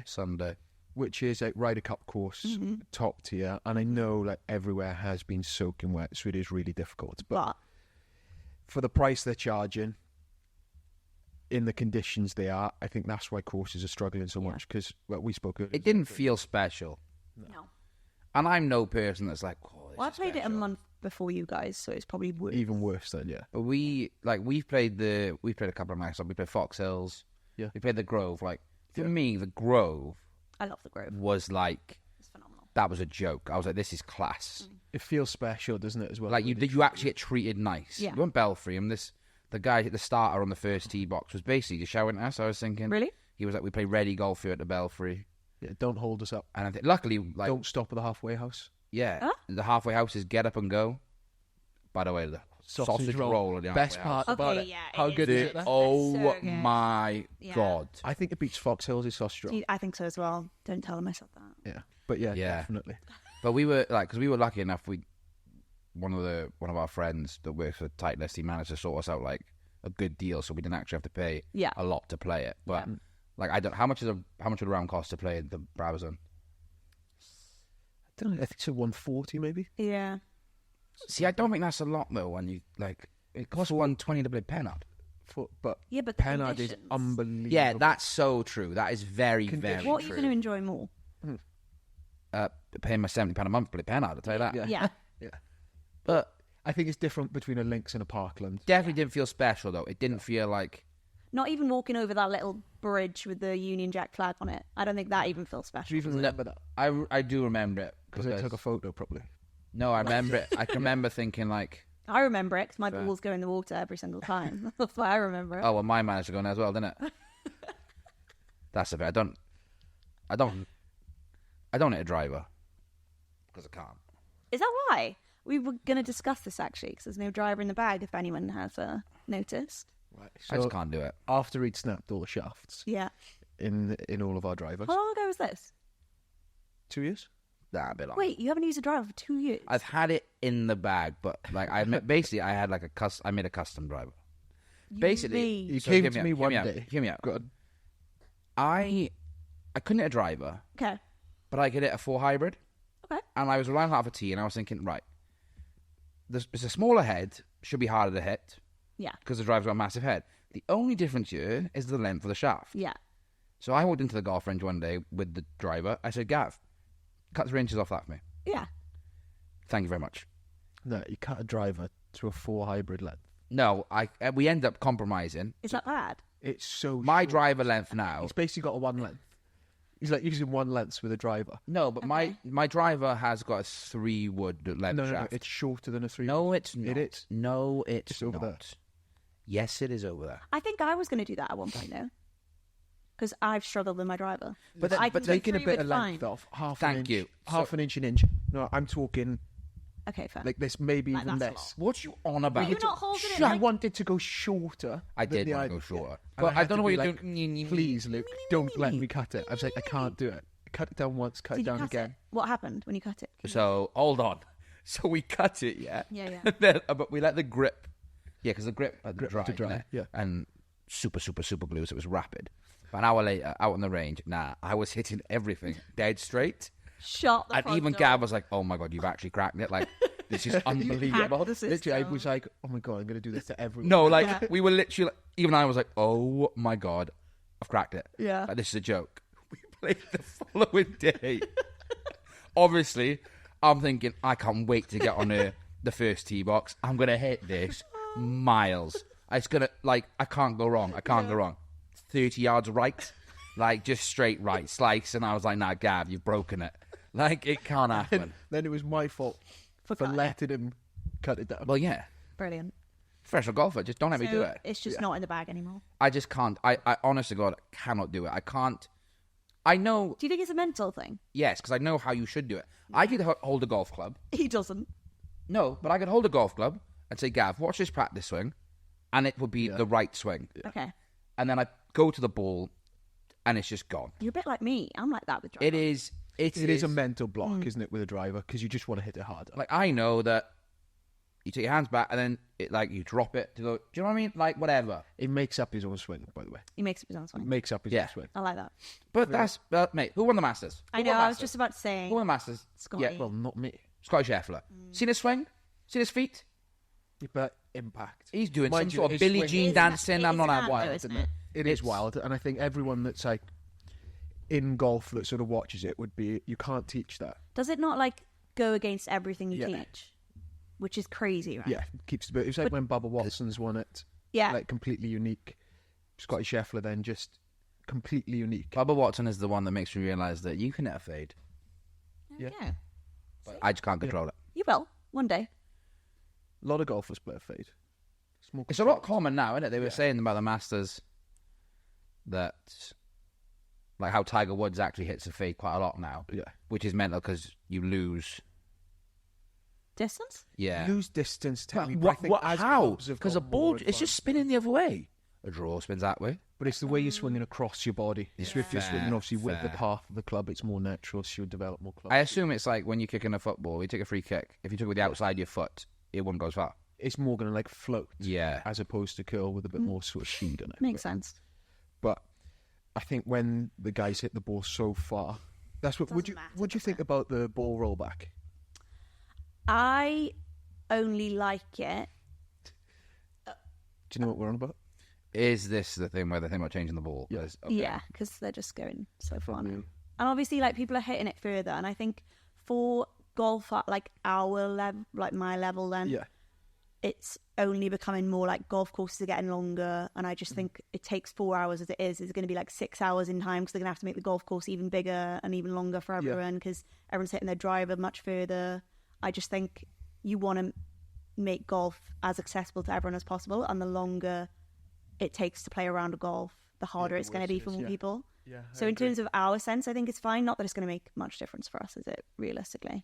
Sunday. which is a Ryder Cup course, top tier, and I know like everywhere has been soaking wet, so it is really difficult. But for the price they're charging, in the conditions they are, I think that's why courses are struggling so much, because we spoke earlier. It didn't feel special. No. And I'm no person that's like, oh, this Well, I is played it a special. month before you guys, so it's probably worse. Even worse than, yeah. But we've played a couple of matches. We played Fox Hills. Yeah. We played the Grove. Like, for me, the Grove I love the Grove. was like, It's phenomenal. that was a joke. I was like, this is class. It feels special, doesn't it, as well? Like, you actually get treated nice. Yeah. You went Belfry, and the guy at the starter on the first tee box was basically just shouting at us. I was thinking, Really? he was like, we play ready golf here at the Belfry. Yeah, don't hold us up. And I think, luckily, like, Don't stop at the halfway house. yeah, Huh? the halfway house is get up and go. By the way, the sausage roll at the Best halfway house. part about Okay, it. yeah, it How is. good is it? Oh So good. my Yeah. God. I think it beats Fox Hills' sausage roll. I think so as well. Don't tell them I said that. Yeah, but yeah, Yeah. definitely. But we were like, because we were lucky enough, one of our friends that works for Titleist, he managed to sort us out like a good deal, so we didn't actually have to pay Yeah. a lot to play it. But like, how much would a round cost to play the Brabazon? I don't know. I think it's a 140 maybe. Yeah. See, I don't think that's a lot though. When you like, it costs $120 to play Pennard. But Yeah, but the Pennard is conditions. unbelievable. Yeah, that's so true. That is very, very What are you true. going to enjoy more? Paying my £70 a month to play Pennard, I'll tell you that. Yeah. Yeah. But I think it's different between a links and a parkland. definitely didn't feel special though. It didn't feel like. Not even walking over that little bridge with the Union Jack flag on it. I don't think that even feels Do special. you even remember that? I do remember it Because I took a photo, probably. No, I remember it. I can remember thinking like, I remember it because my balls go in the water every single time. That's why I remember it. oh, well, mine managed to go in there as well, didn't it? That's a bit. I don't hit a driver because I can't. Is that why? We were going to discuss this actually, because there's no driver in the bag. If anyone has noticed, Right. I just can't do it. After he'd snapped all the shafts, in all of our drivers. How long ago was this? 2 years. Nah, a bit long. Wait, you haven't used a driver for 2 years? I've had it in the bag, but like I had like I made a custom driver. Basically, You so came hear to out, me hear one out, day. Hear me out. Go on. I couldn't hit a driver, Okay. but I could hit a 4 hybrid. Okay. And I was relying half a tee, and I was thinking, right, it's a smaller head, should be harder to hit. Yeah. Because the driver's got a massive head. The only difference here is the length of the shaft. Yeah. So I walked into the golf range one day with the driver. I said, Gav, cut 3 inches off that for me. Yeah. Thank you very much. No, you cut a driver to a 4 hybrid length. No, we end up compromising. Is that bad? It's so My short. driver length now. He's basically got a 1 length. He's like using 1 length with a driver. No, but my driver has got a 3 wood length No, shaft. it's shorter than a 3. No, it's not. It is. No, it's It's over not. there. Yes, it is over there. I think I was going to do that at one point, though. Because I've struggled with my driver. But I can taking a do bit 3 of wood length fine. off, half Thank an inch, you. half an inch an inch. No, I'm talking Okay, fair. like this, maybe Like, even that's a less. What you on about? You're not holding it I like... wanted to go shorter. I than did the want to idea. go shorter. And But I had don't to know what be you're like, doing. Please, Luke, don't let me cut it. I was like, I can't do it. Cut it down once, cut Did it down you cut again. it? What happened when you cut it? So, hold on. So we cut it, yeah? Yeah. And then, but we let the grip... Yeah, because the grip had Grip dry, to dry, innit? yeah. And super glue, so it was rapid. But an hour later, out on the range, I was hitting everything dead straight. Shot the And front even door. Gav was like, oh my God, you've actually cracked it. Like, this is unbelievable. the system. Literally, I was like, oh my God, I'm going to do this to everyone. No, like, we were literally... even I was like, oh my God, I've cracked it. Yeah. Like, this is a joke. We played the following day. Obviously, I'm thinking, I can't wait to get on the first tee box. I'm going to hit this miles. It's going to, like, I can't go wrong. I can't go wrong. 30 yards right. Like, just straight right. Slice. And I was like, nah, Gav, you've broken it. Like, it can't happen. Then it was my fault for letting him cut it down. Well, yeah. Brilliant. Professional golfer, just don't let me do it. It's just not in the bag anymore. I just can't. I honest to God, cannot do it. I can't. I know, Do you think it's a mental thing? yes, because I know how you should do it. I could hold a golf club. He doesn't. No, but I could hold a golf club and say, Gav, watch this practice swing, and it would be the right swing. Okay. And then I go to the ball, and it's just gone. You're a bit like me. I'm like that with driver. It is. It is a mental block, isn't it, with a driver? Because you just want to hit it harder. Like, I know that you take your hands back, and then you drop it to go. Do you know what I mean? Like, whatever. It makes up his own swing, by the way. He makes it his own It swing. makes up his Yeah. own swing. I like that. But mate, who won the Masters? I Who know. won the I was Masters? just about to say. Who won the Masters? Scotty. Yeah, Well, not me. Scotty Scheffler. Seen his swing? Seen his feet? But impact. He's doing Mind some you, sort of his Billie swing- Jean It is dancing. I'm not mad, that though, wild. isn't it? It is wild, and I think everyone that's like in golf that sort of watches it would be, you can't teach that. Does it not like go against everything you Yeah. teach? Which is crazy, right? Yeah, keeps the bit. It was like when Bubba Watson's won it. Yeah. Like completely unique. Scotty Scheffler then just completely unique. Bubba Watson is the one that makes me realise that you can hit a fade. Yeah. Yeah. But I just can't control it. You will one day. A lot of golfers play a fade. Smoke It's a lot common now, isn't it? They were saying about the Masters that, like, how Tiger Woods actually hits a fade quite a lot now. Yeah. Which is mental because you lose. Distance? Yeah. Lose distance. But But I think as how? clubs have Because a got ball, more it's just advanced- spinning the other way. A draw spins that way. But it's the way you're swinging across your body. It's with your swinging, Fair, obviously, with the fair. path of the club, it's more natural, so you'll develop more club. I assume it's like when you're kicking a football, you take a free kick. If you took it with the outside of your foot, it wouldn't go as far. It's more going to like float, Yeah. as opposed to curl with a bit more sort of speed on it. Makes sense. But I think when the guys hit the ball so far, that's what. Would Doesn't you matter, What do you does think it? about the ball rollback? I only like it. Do you know what we're on about? Is this the thing where they think about changing the ball? Yeah. 'Cause- okay. Yeah, because they're just going so far now. you. And obviously, like, people are hitting it further. And I think for golf at, like, our level, like, my level then, Yeah. it's only becoming more, like, golf courses are getting longer. And I just think it takes 4 hours as it is. It's going to be, like, 6 hours in time because they're going to have to make the golf course even bigger and even longer for everyone because everyone's hitting their driver much further. I just think you want to make golf as accessible to everyone as possible. And the longer it takes to play around a golf, the harder the it's going to worse be it for is, more yeah. people. Yeah. So in terms of our sense, I think it's fine. Not that it's going to make much difference for us, is it, realistically?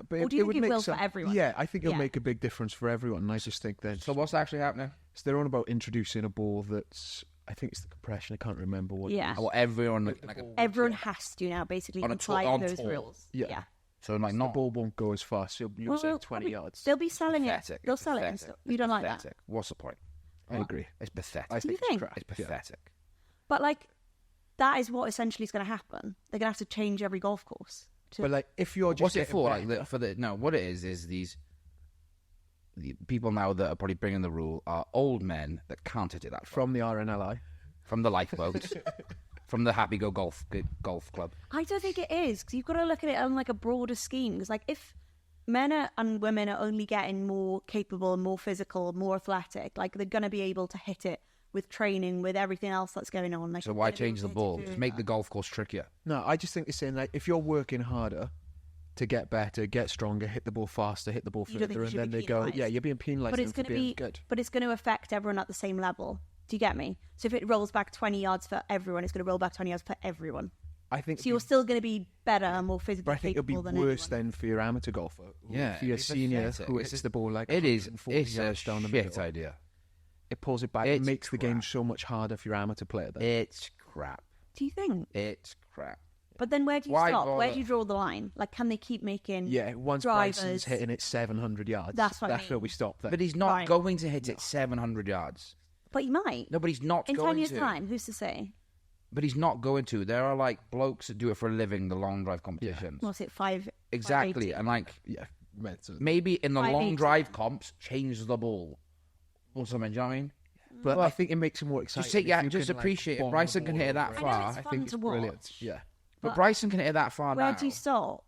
But Or do you think it make will for everyone? Yeah, I think it'll make a big difference for everyone. And I just think that. So what's actually happening? So they're on about introducing a ball that's. I think it's the compression. I can't remember what. Yeah. Well, everyone Everyone has to now basically comply with those rules. Yeah. So like, The not ball won't go as fast. You'll say 20 yards. They'll be selling pathetic. it. They'll sell it. And stuff. You don't like that? pathetic. What's the point? I agree. It's pathetic. I Do you think think? it's crap. It's pathetic. But like, that is what essentially is going to happen. They're going to have to change every golf course. But like, if you're just What's it getting for? better- Like, for the no, what it is these the people now that are probably bringing the rule are old men that can't hit it that far. from the RNLI. From the lifeboat, from the Happy Go Golf Club. I don't think it is, because you've got to look at it on like a broader scheme. Because like, if and women are only getting more capable, more physical, more athletic, like they're going to be able to hit it with training, with everything else that's going on. Like, So why change the ball? Just make the golf course trickier. No, I just think it's saying like if you're working harder to get better, get stronger, hit the ball faster, hit the ball You don't think further, you and should then be they go, penalised? yeah, you're being penalised. But it's going to be good. But it's going to affect everyone at the same level. Do you get me? So if it rolls back 20 yards for everyone, it's going to roll back 20 yards for everyone. I think. So you're still going to be better and more physically But I think it'll be capable than worse anyone. then for your amateur golfer. Yeah, for your it's senior pathetic. who It's hits the ball like It is. 140 It's a yards down the shit middle. idea. It pulls it back. It's It makes the game crap. so much harder for your amateur player. Then. It's crap. Do you think? It's crap. But then where do you Why stop? Where bother? do you draw the line? Like, can they keep making Yeah, once drivers? Bryson's hitting it 700 yards, That's what I mean. where we stop. Then. But he's not Right. going to hit it 700 yards. But you might. No, but he's not In 10 going years' to. time, who's to say? But he's not going to. There are like blokes that do it for a living, the long drive competitions. What's it, 5? Exactly. 580? And like, yeah, meant to. maybe in the long 580. drive comps, change the ball or something. Do you know what I mean? But Well, I think it makes it more exciting. Just take, if yeah, you just can, like, appreciate bomb it. the Bryson can ball hit it that over I know far. it's I fun think it's to brilliant. watch. Yeah, But Bryson can hit it that far Where now. do you stop?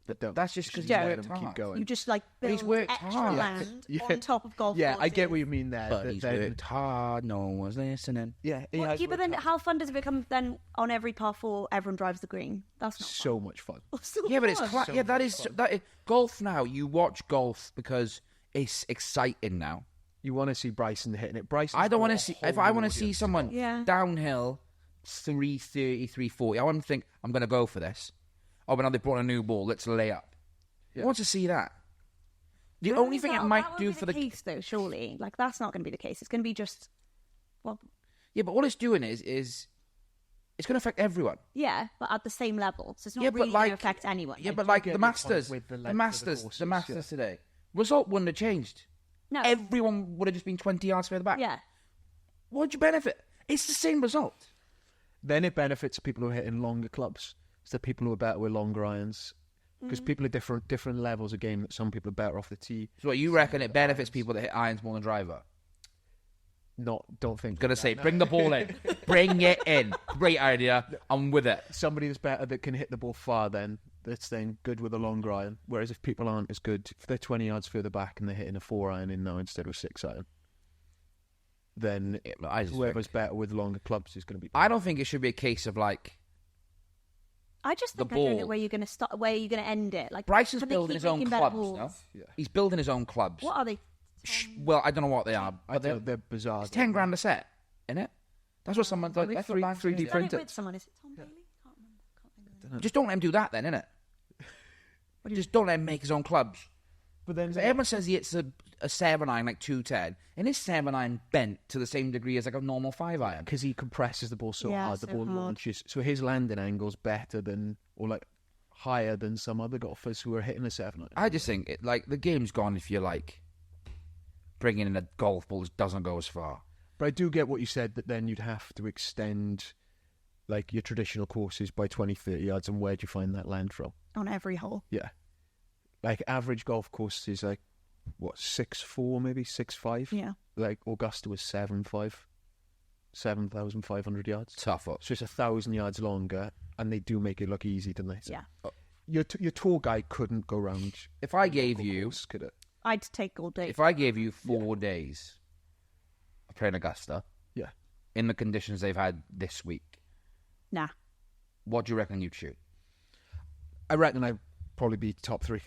but don't. That's just because Yeah. he's let worked them keep hard. going. You just like But he's build worked extra hard. land Yeah. on top of golf Yeah, courses. I get what you mean there. But that he's then- worked hard. No one was listening. Yeah, he Well, has yeah, but worked then hard. how fun does it become then on every par 4, everyone drives the green? That's not So much fun. fun. So Yeah, but it's fun. yeah, that is golf now. You watch golf because it's exciting now. You want to see Bryson hitting it. Bryson. I don't want to see if I want to see someone Yeah. downhill 330, 340. I want to think I'm going to go for this. Oh, but now they brought a new ball. Let's lay up. I want to see that. The only thing it might do for the case, though, surely, like that's not going to be the case. It's going to be just, well, yeah, but all it's doing is it's going to affect everyone. yeah, but at the same level. So it's not Yeah, but really like going to affect anyone. Yeah, Like, but like get the your point Masters, with the the length of the Masters, courses, the Masters yeah. today. Result wouldn't have changed. no, Everyone would have just been 20 yards further back. yeah, What'd you benefit? It's the same result. Then it benefits people who are hitting longer clubs. It's the people who are better with longer irons. Because people are different levels of game. That some people are better off the tee. So what, you reckon it benefits people that hit irons more than driver? Don't think. Gonna say, bring the ball in. Bring it in. Great idea. I'm with it. Somebody that's better that can hit the ball far. That's then good with a longer iron. Whereas if people aren't as good, if they're 20 yards further back and they're hitting a 4 iron in now instead of a 6 iron, then whoever's better with longer clubs is going to be. I don't think it should be a case of like I just think The I don't know ball. where you're going to start, where you're going to end it. Like Bryson's can they building keep his own making better clubs. balls? No, Yeah. he's building his own clubs. What are they? Well, I don't know what they are, I but they're, don't know, they're bizarre. it's 10 grand a set, isn't it? That's what someone. Are they That's three- what 3D Done it printed? with someone. Is it Tom Bailey? Can't remember. Can't think of the name. Just don't let him do that, then, innit? Just don't let him make his own clubs. But then Everyone says he hits a 7 iron like 210, and his 7 iron bent to the same degree as like a normal 5 iron. because he compresses the ball so Yeah, hard, the so ball hard. launches. So his landing angle's better than, or like higher than some other golfers who are hitting a 7 iron. I just think like the game's gone if you're like bringing in a golf ball that doesn't go as far. But I do get what you said, that then you'd have to extend like your traditional courses by 20, 30 yards, and where do you find that land from? On every hole. Yeah. Like average golf course is like, what, 6'4", maybe 6'5"? Yeah. Like Augusta was 7'5", 7,500 yards. Tough up. So it's 1,000 yards longer, and they do make it look easy, don't they? So Yeah. your tour guy couldn't go round. If I gave you, course, could it? I'd take all day. if I gave you 4 days of playing Augusta, Yeah. in the conditions they've had this week, Nah. what do you reckon you'd shoot? I reckon I'd probably be top 3.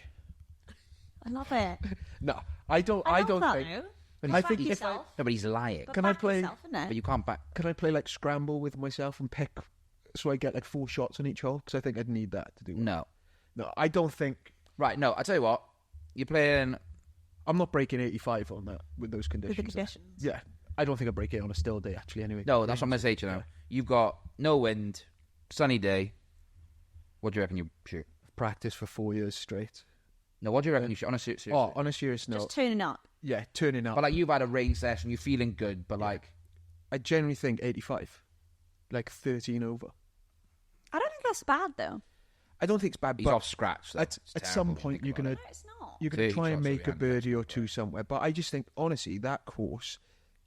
I love it. No, I don't. I don't love think. that, though. And Back I think if yourself. No, but he's lying. But Can I back play- yourself, innit? But you can't back. can I play like scramble with myself and pick, so I get like 4 shots on each hole? Because I think I'd need that to do. Well. No. No, I don't think. Right, no, I tell you what. You're playing... I'm not breaking 85 on that with those conditions. With the conditions. Yeah. I don't think I'd break it on a still day, actually, anyway. No, that's what I'm going to say to you now. Yeah. You've got no wind, sunny day. What do you reckon you shoot? Practice for 4 years straight. No, what do you reckon you shoot? On a serious on a serious note. Just turning up. Yeah, turning up. But like you've had a rain session, you're feeling good, but like... I generally think 85. Like 13 over. I don't think that's bad, though. I don't think it's bad, He's but off scratch. So at some point you're gonna No, it's not. you're gonna try and 30 make a birdie or two somewhere. But I just think honestly that course,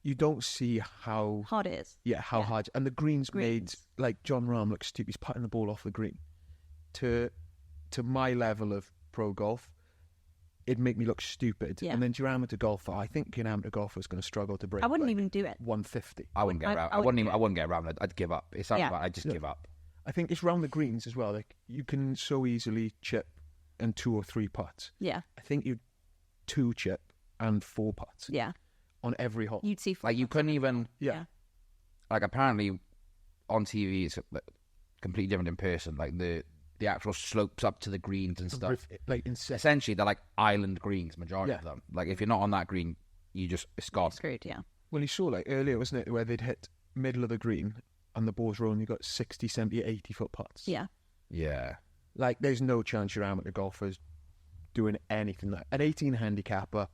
you don't see how Hard it is. how hard, and the greens made Greens. like John Rahm looks stupid. He's putting the ball off the green. To my level of pro golf, it'd make me look stupid. Yeah. And then to your amateur golfer, I think an amateur golfer is going to struggle to break. I wouldn't like, even do it. 150. I wouldn't get around. I wouldn't get around. I'd give up. It's not I'd just give up. I think it's round the greens as well. Like you can so easily chip and 2 or 3 putts. Yeah. I think you 2 chip and 4 putts. Yeah. On every hole. You'd see. Like you couldn't even. Yeah. Like apparently, on TV it's completely different in person. Like the actual slopes up to the greens and stuff. Like insane. Essentially, they're like island greens. Majority of them. Like if you're not on that green, it's gone. Screwed. Yeah. Well, you saw like earlier, wasn't it, where they'd hit middle of the green and the balls were only got 60, 70, 80 foot putts. Yeah. Yeah. Like there's no chance your amateur golfers doing anything like an 18 handicapper.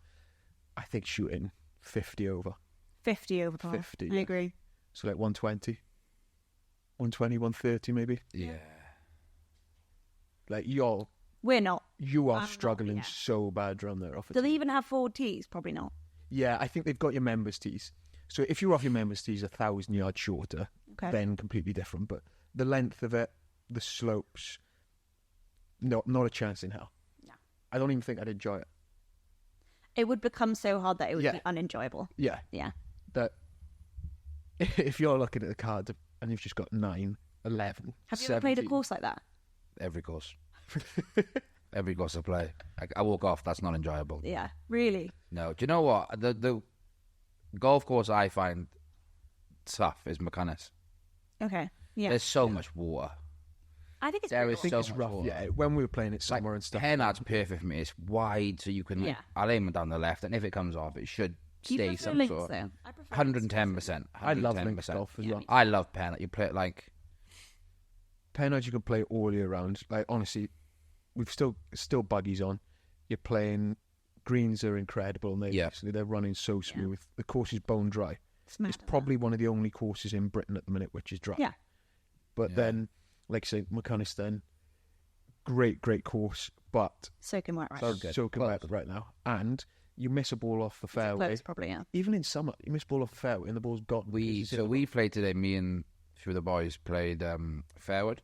I think shooting 50 over. 50 over par. 50. I agree. So like 120, 130 maybe. Yeah. Like We're not. you are I'm not, struggling yeah. so bad around there. Off a Do they tee. even have 4 tees? Probably not. Yeah, I think they've got your members tees. So if you're off your members tees 1,000 yards shorter, Okay. then completely different. But the length of it, the slopes, no, not a chance in hell. No. I don't even think I'd enjoy it. It would become so hard that it would Yeah. be unenjoyable. Yeah, Yeah. that if you're looking at the card and you've just got 9, 11, Have you ever played a 17, course like that? Every course. Every course I play. I walk off. That's not enjoyable. Yeah. Really? No. Do you know what? The golf course I find tough is McCannis. Okay. Yeah. There's so much water. I think it's There pretty is cool. so it's much rough. water. Yeah, when we were playing it summer and stuff. Henard's perfect for me. It's wide, so you can. Yeah. I'll aim it down the left, and if it comes off, it should Do you stay prefer some links, sort. though? I prefer 110%. I love links golf as Yeah, well. me too. I love Penard. You play it like Penard you can play all year round. Like honestly, we've still buggies on. You're playing greens are incredible. And they're running so smooth. The course is bone dry. It's mad, It's isn't probably one of the only courses in Britain at the minute which is dry. Yeah. But then, like I say, McCannis then, great course, but it? Soaking wet right So now. good. so Close. competitive right now. And you miss a ball off the fairway. Close, probably, yeah. Even in summer, you miss a ball off the fairway and the ball's gone. we played today. Me and a few of the boys played Fairwood.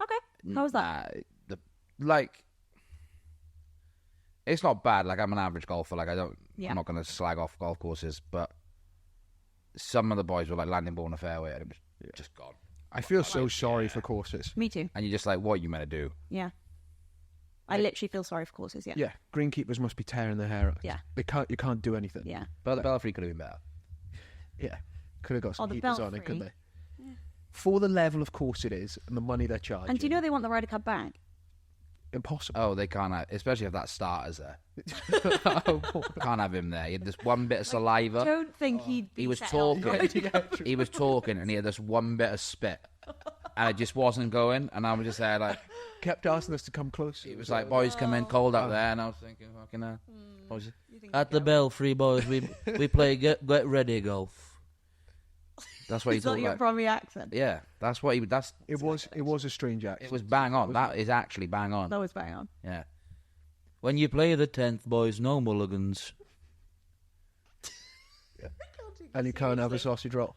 Okay. How was that? It's not bad. Like I'm an average golfer. Like I'm not going to slag off golf courses, but some of the boys were like landing ball in the fairway and it was just gone. I feel so sorry for courses. Me too. And you're just like, what are you meant to do? Yeah. I literally feel sorry for courses, yeah. Yeah, greenkeepers must be tearing their hair out. Yeah. You can't do anything. Yeah. But the Belfry could have been better. Yeah, could have got some the keepers on it, Belfry. couldn't they? For the level of course it is and the money they're charging. And do you know they want the Ryder Cup back? Impossible. Oh, they can't have, especially if that starter's there. Can't have him there. He had this one bit of I saliva. don't think he'd be He was set talking. up. He was talking, and he had this one bit of spit, and it just wasn't going. And I was just there, like, Kept asking us to come close. it was like, boys, come in cold out there, and I was thinking, fucking hell. At the Belfry, boys, we play get ready golf. That's what he It's not talked your like. Bromley accent. Yeah, that's what he. That's It was a strange accent. it was bang on. That is actually bang on. That was bang on. Yeah. When you play the 10th, boys, no mulligans. And you can't have a sausage roll.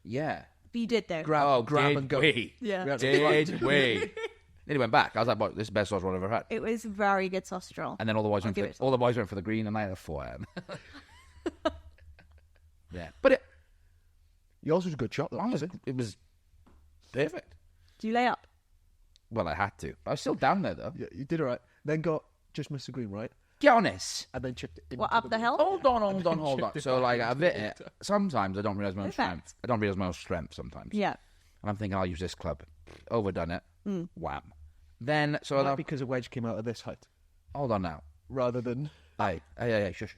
Yeah. But you did, though. Grab did and go. we? Yeah. Did we? Nearly went back. I was like, "Boy, this is the best sausage roll I've ever had." It was very good sausage roll. And then all the boys I'll went give for it all the boys went for the green, and I had a 4. Yeah, but Yours was a good shot, though. it was perfect. Do you lay up? Well, I had to. I was still down there though. Yeah, you did all right. Then got just missed the green, right? Get honest. And then chipped it into What, up the hill? Hold on. So like I've hit it. Sometimes I don't realise my own Perfect. strength. I don't realise my own strength sometimes. Yeah. And I'm thinking I'll use this club. Overdone it. Wham. Then so Might I because a wedge came out of this height. Hold on now. rather than... Hey, shush.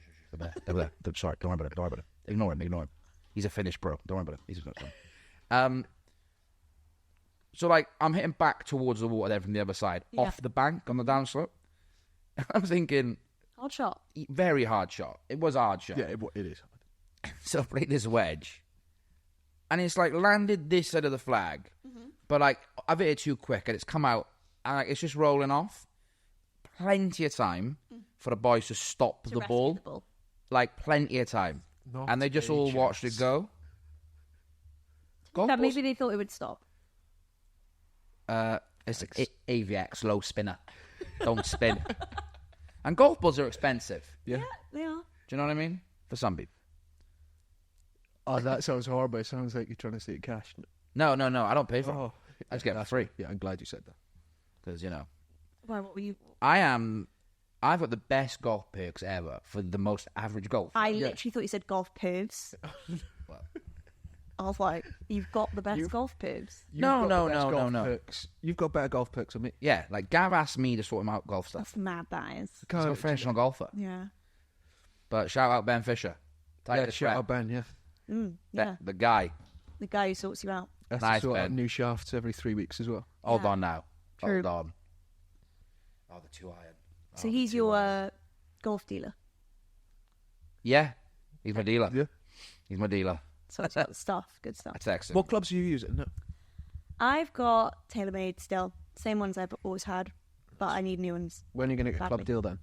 Sorry, don't worry about it. Ignore him. He's a finished pro. Don't worry about it. He's not done. So, like, I'm hitting back towards the water there from the other side, off the bank on the downslope. I'm thinking... Hard shot. Very hard shot. It was a hard shot. Yeah, it is hard. So I played this wedge. And it's, like, landed this side of the flag. Mm-hmm. But, like, I've hit it too quick, and it's come out, and, like, it's just rolling off. Plenty of time for the boys to stop the ball. Like, plenty of time. And they just all watched it go. Maybe they thought it would stop. It's AVX, low spinner. Don't spin. And golf balls are expensive. Yeah, they are. Do you know what I mean? For some people. Oh, that sounds horrible. It sounds like you're trying to say cash. No, I don't pay for it. I just get it for free. Yeah, I'm glad you said that. Because, you know. Why, what were you... I've got the best golf perks ever for the most average golf. I literally thought you said golf pervs. Well, I was like, you've got the best golf pervs. No. You've got better golf perks than me. Yeah, like Gav asked me to sort him out golf stuff. That's mad, that is. He's a professional golfer. Yeah. But shout out Ben Fisher. Shout out Ben, yeah. The guy. The guy who sorts you out. That's Nice, to sort out Ben. new shafts every 3 weeks as well. Hold on now. True. Hold on. Oh, the 2-iron. So he's your golf dealer. Yeah. He's my dealer. Yeah. He's my dealer. So it's got stuff, good stuff. I text him. What clubs are you using? No. I've got TaylorMade still. Same ones I've always had, but I need new ones. When are you going to get a club deal then?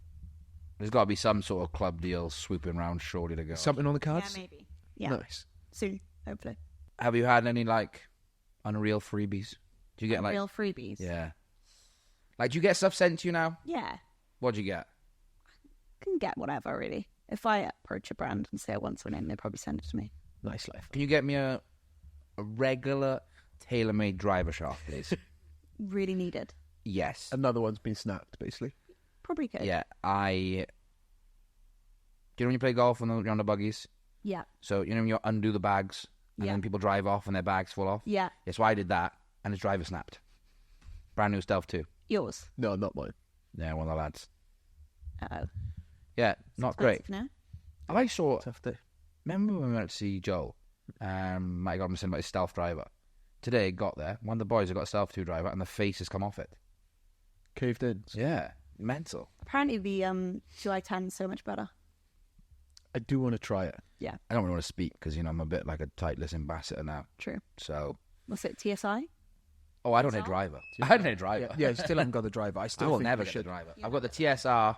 There's got to be some sort of club deal swooping around shortly to go. Something on the cards? Yeah, maybe. Yeah. Nice. Soon, hopefully. Have you had any, like, unreal freebies? Do you get, like... Real freebies? Yeah. Like, do you get stuff sent to you now? Yeah. What'd you get? Can get whatever, really. If I approach a brand and say I want something, they'll probably send it to me. Nice life. Can you get me a regular TaylorMade driver shaft, please? Really needed. Yes. Another one's been snapped, basically. Probably could. Yeah, do you know when you play golf on the buggies? Yeah. So, you know when you undo the bags and then people drive off and their bags fall off? Yeah. Yeah, so I did that and his driver snapped. Brand new Stealth 2. Yours? No, not mine. Yeah, one of the lads. Uh-oh. Yeah, not great. Now? I saw... Tough day. Remember when we went to see Joel? Mike got him saying about his Stealth driver. Today, got there. One of the boys had got a Stealth 2 driver and the face has come off it. Caved in. Yeah, mental. Apparently the July 10 is so much better. I do want to try it. Yeah. I don't really want to speak because, you know, I'm a bit like a tightless ambassador now. True. So... What's it, TSI? Oh, I don't need a driver. I don't need a driver. Yeah, still haven't got the driver. I will never get the driver. I've got the TSR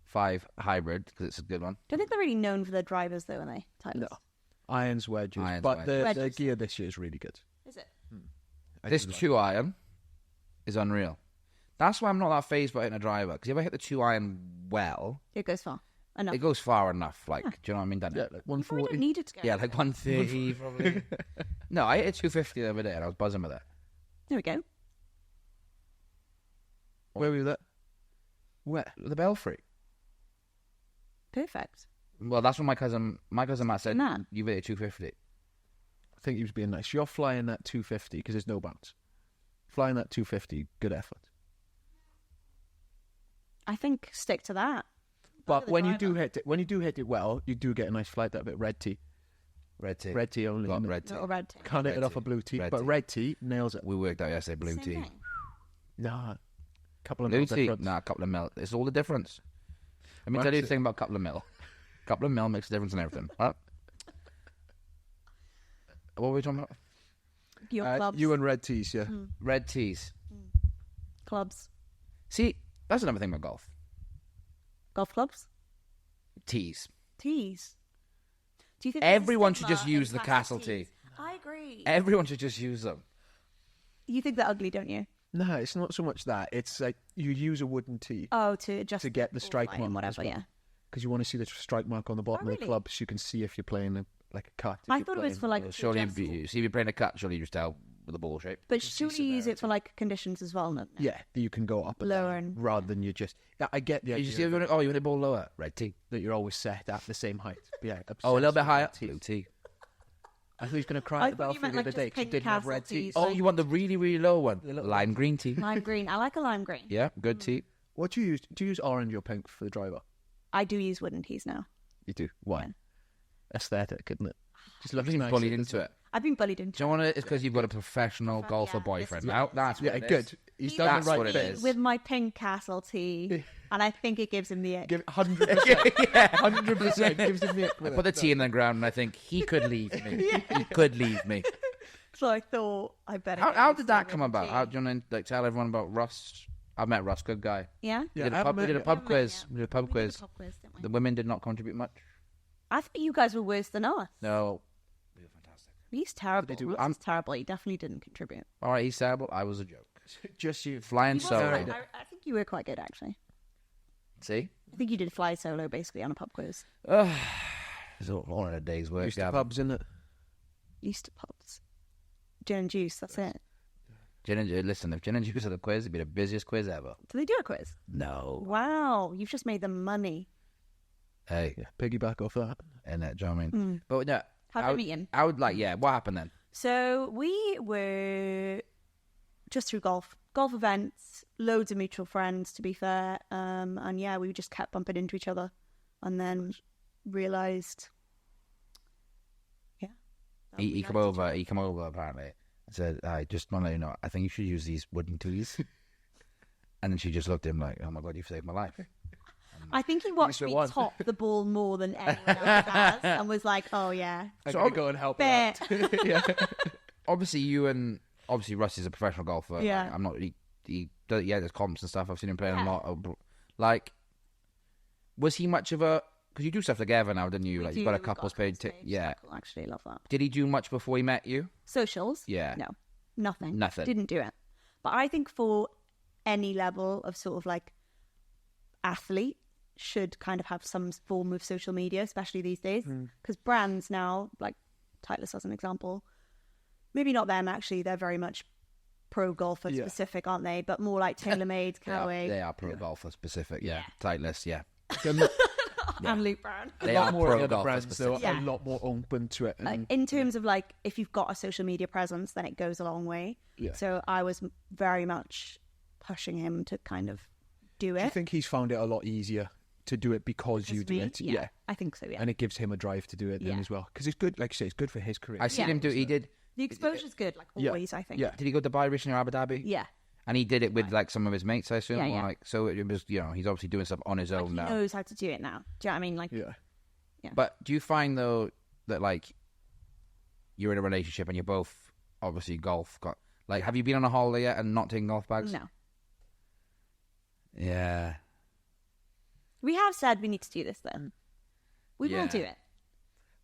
5 hybrid because it's a good one. Don't think they're really known for their drivers, though, are they? No. Irons, wedges. But the gear this year is really good. Is it? This 2-iron is unreal. That's why I'm not that phased by hitting a driver. Because if I hit the 2-iron well... It goes far enough. It goes far enough. Like, do you know what I mean? Doesn't it? Like You probably 140. don't need it to go. Yeah, like 130 probably. No, I hit 250 the other day and I was buzzing with it. There we go. Where were you at? Where? The Belfry. Perfect. Well, that's what my cousin Matt said. Nah. You hit 250. I think he was being nice. You're flying that 250 because there's no bounce. Flying that 250, good effort. I think stick to that. But when you do hit it well, you do get a nice flight. That bit red tee. Red tee. Red tee only. Got red tee. Little red tee. Can't hit Red it off tee. a blue tee, Red but tee. red tee nails it. We worked out yesterday, blue Same tee. thing. Nah, couple of Blue mil tee? difference. Nah, a couple of mil. It's all the difference. Let me Right. tell you the thing about a couple of mil. A couple of mil makes a difference in everything. Right? What were we talking about? Your clubs. You and red tees, yeah. Red tees. Clubs. See, that's another thing about golf. Golf clubs. Tees. Tees. Do you think Everyone there's a should just stigma use in the plastic castle tee. tees? I agree. Everyone should just use them. You think they're ugly, don't you? No, it's not so much that. It's like you use a wooden tee Oh, to adjust to get the ball strike flight mark and as whatever. well. Yeah. Because you want to see the strike mark on the bottom of the really? club, so you can see if you're playing like a cut. I thought it was for like. Well, to surely, adjust- see if you're playing a cut, surely you just tell with the ball shape. But surely you use it for like conditions as well, no? Yeah, that you can go up and Lower down, and- rather than you just. Yeah, I get the You idea see, if you want to, you want the ball lower, red tee. that you're always set at the same height. But yeah, Oh, a little bit obsessed higher, with red blue tees. tee. I thought he was going to cry I at the thought you Belfry meant, the like, other just day 'cause she pink didn't have castle red tees. tees. Oh, you want the really, really low one? little- Lime green tee. Lime green. I like a lime green. Yeah, good tee. What do you use? Do you use orange or pink for the driver? I do use wooden tees now. You do. Why? Yeah. Aesthetic, isn't it? Just I've looks been nice. bullied into it. I've been bullied into Do you know what it is? Because you've got a professional golfer yeah, boyfriend. this is Now what it that's is. what Yeah, it good. is. He's He done That's the right what it thing. is. with my pink castle tee, and I think it gives him the ick. Give 100%. 100% gives him the ick with I put the it. tee in the ground and I think he could leave me. He could leave me. So I thought I better. How get did used that to come the about? tee. How do you want to tell everyone about Russ? I've met Russ, good guy. Yeah. Yeah, We did I a pub, haven't we did a met pub you. quiz. We did a pub We did quiz. a pub quiz, didn't we? The women did not contribute much. I think you guys were worse than us. No. We were fantastic. He's terrible. do- Russ I'm- is terrible. He definitely didn't contribute. All right, he's terrible. I was a joke. Just you. Flying He was solo. alright. I think you were quite good, actually. See? I think you did fly solo, basically, on a pub quiz. It's all in a day's work. Used to Gavin. pubs, isn't it? Used to pubs. Gin and juice, that's it. Gin and juice. Listen, if gin and juice are the quiz, it'd be the busiest quiz ever. Do they do a quiz? No. Wow, you've just made them money. Hey, Yeah, piggyback off that. and do you know what I mean? But no. How did we meet him? I would like, yeah. What happened then? So we were just through golf events, loads of mutual friends, to be fair. And yeah, we just kept bumping into each other, and then realised, yeah. that we He liked come each over. other. He come over apparently. And said, "I just want to let you know. I think you should use these wooden tees." And then she just looked at him like, "Oh my god, you've saved my life." I think he watched the me one. top the ball more than anyone else has, and was like, "Oh yeah, I'm So going to go and help bet." out. Yeah. Obviously, you and obviously Russ is a professional golfer. Yeah. Like, I'm not. He there's comps and stuff. I've seen him playing a Yeah. lot. Like, was he much of a? Because you do stuff together now, didn't you? We Like do, you've got a we've couples page. page. Yeah. Cool, actually, love that. Did he do much before he met you? Socials? Yeah. No, nothing. Nothing. Didn't do it. But I think for any level of sort of like athlete should kind of have some form of social media, especially these days. Because brands now, like Titleist as an example, maybe not them actually, they're very much pro golfer Yeah. specific, aren't they? But more like TaylorMade, Callaway, They are pro golfer specific. Yeah. Titleist. Yeah. and Luke Brown. They a are lot more pro other golfer brands, though, specific. Yeah. a lot more open to it. And In terms of like, if you've got a social media presence, then it goes a long way. Yeah. So I was very much pushing him to kind of do do you it. think he's found it a lot easier to do it because you do Me? it? Yeah, I think so. Yeah, And it gives him a drive to do it then Yeah. as well. Because it's good, like you say, it's good for his career. I seen Yeah. him do. He did. the exposure's good, like Yeah. always. I think. Yeah. Did he go to Dubai recently or Abu Dhabi? Yeah. And he did it with like some of his mates, I assume. Yeah, or, yeah. Like, so it was, he's obviously doing stuff on his Like own he now. knows how to do it now. Do you know what I mean? Like, Yeah. But do you find though that like you're in a relationship and you're both obviously golf? Like, have you been on a holiday yet and not taking golf bags? no. Yeah. We have said we need to do this though. We Yeah. will do it.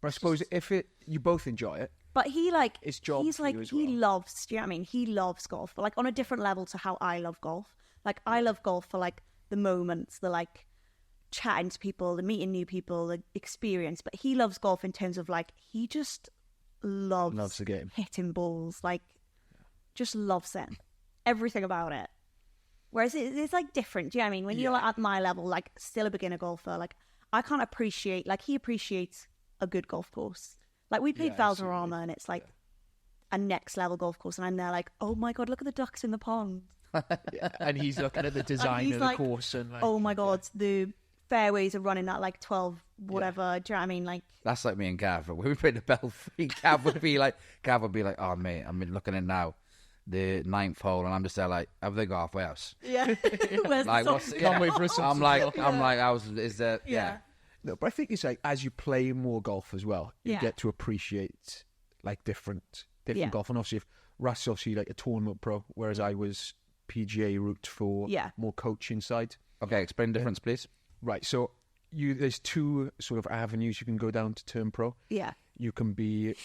But I suppose if you both enjoy it, But he like It's job he's for like you as he well. loves. Do you know what I mean? He loves golf, but like on a different level to how I love golf. Like I love golf for like the moments, the like chatting to people, the meeting new people, the experience. But he loves golf in terms of like he just loves the game. hitting balls, like just loves it, everything about it. Whereas it's like different. Do you know what I mean? When you're like, at my level, like still a beginner golfer, like I can't appreciate like he appreciates a good golf course. Like we played Yeah, Valderrama and it's like a next level golf course, and I'm there like, oh my god, look at the ducks in the pond. And he's looking at the design he's of the like, course and like, Oh my god, the fairways are running at like 12 whatever. Do you know what I mean? Like That's like me and Gav. When we played the Belfry, Gav would be like, oh mate, I'm looking at now, the 9th hole, and I'm just there like, have they got halfway house? yeah, where's Like, the what's? song? Can't wait for a I'm like, is there? Yeah. No, but I think it's like as you play more golf as well, you Yeah. get to appreciate like different Yeah. golf. And obviously, if Russ obviously like a tournament pro, whereas I was PGA route for Yeah. more coaching side. Okay, explain the difference, please. Right. So there's two sort of avenues you can go down to turn pro. Yeah, You can be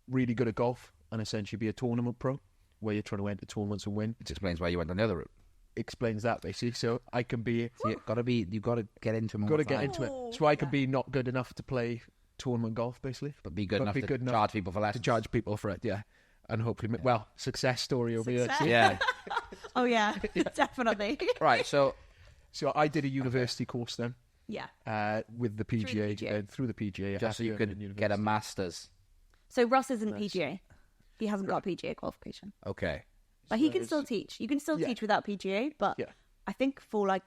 really good at golf and essentially be a tournament pro, where you're trying to enter tournaments and win. Which explains why you went on the other route. Explains that basically. So I can be So you gotta get into more. got to get time. into it. So I could be not good enough to play tournament golf, basically, but be good but enough be to good enough charge people for to lessons. charge people for it. Yeah, and hopefully, well, success story over Success. here. Yeah. oh yeah, definitely. Right. So So I did a university course then Yeah. with the PGA, PGA. Through the PGA, just so you after could university. get a master's. So Russ isn't PGA. He hasn't got a PGA qualification. Okay. But he can still teach. You can still Yeah. teach without PGA, but Yeah. I think for like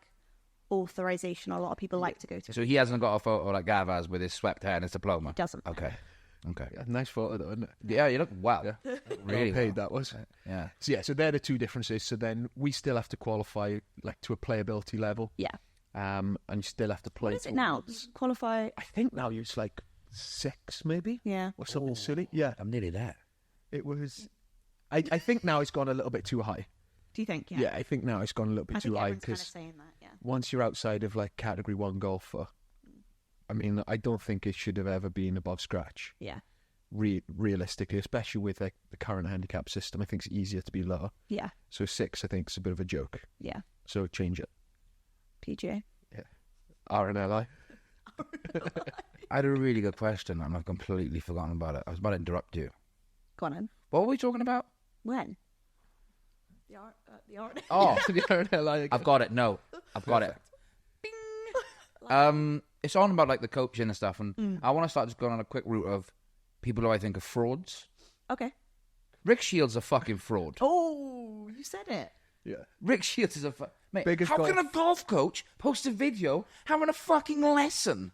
authorization a lot of people like to go to. So he hasn't got a photo like Gav has with his swept hair and his diploma? Doesn't. Okay. Yeah, nice photo though, isn't it? Yeah, you look well. Yeah. Really well paid well. that was. Yeah. So they're the two differences. So then we still have to qualify like to a playability level. Yeah. And you still have to play. What is it now? Qualify? I think now it's like 6 maybe. Yeah. Or something silly. Yeah. I'm nearly there. It was. I think now it's gone a little bit too high. Do you think? Yeah, I think now it's gone a little bit I too think high everyone's kind of because saying that. Yeah. once you're outside of like Category 1 golfer, I mean, I don't think it should have ever been above scratch. Yeah. Realistically, especially with like the current handicap system, I think it's easier to be lower. Yeah. So 6, I think, is a bit of a joke. Yeah. So change it. PGA. RNLI. I had a really good question and I've completely forgotten about it. I was about to interrupt you. Go on then. What were we talking about? When? The art. Oh, The RNLI. I've got it. No, I've got it. Bing. It's on about like the coaching and stuff, and I want to start just going on a quick route of people who I think are frauds. Okay. Rick Shields a fucking fraud. Oh, you said it. Yeah. Rick Shields is a mate. Biggest how golf- can a golf coach post a video having a fucking lesson?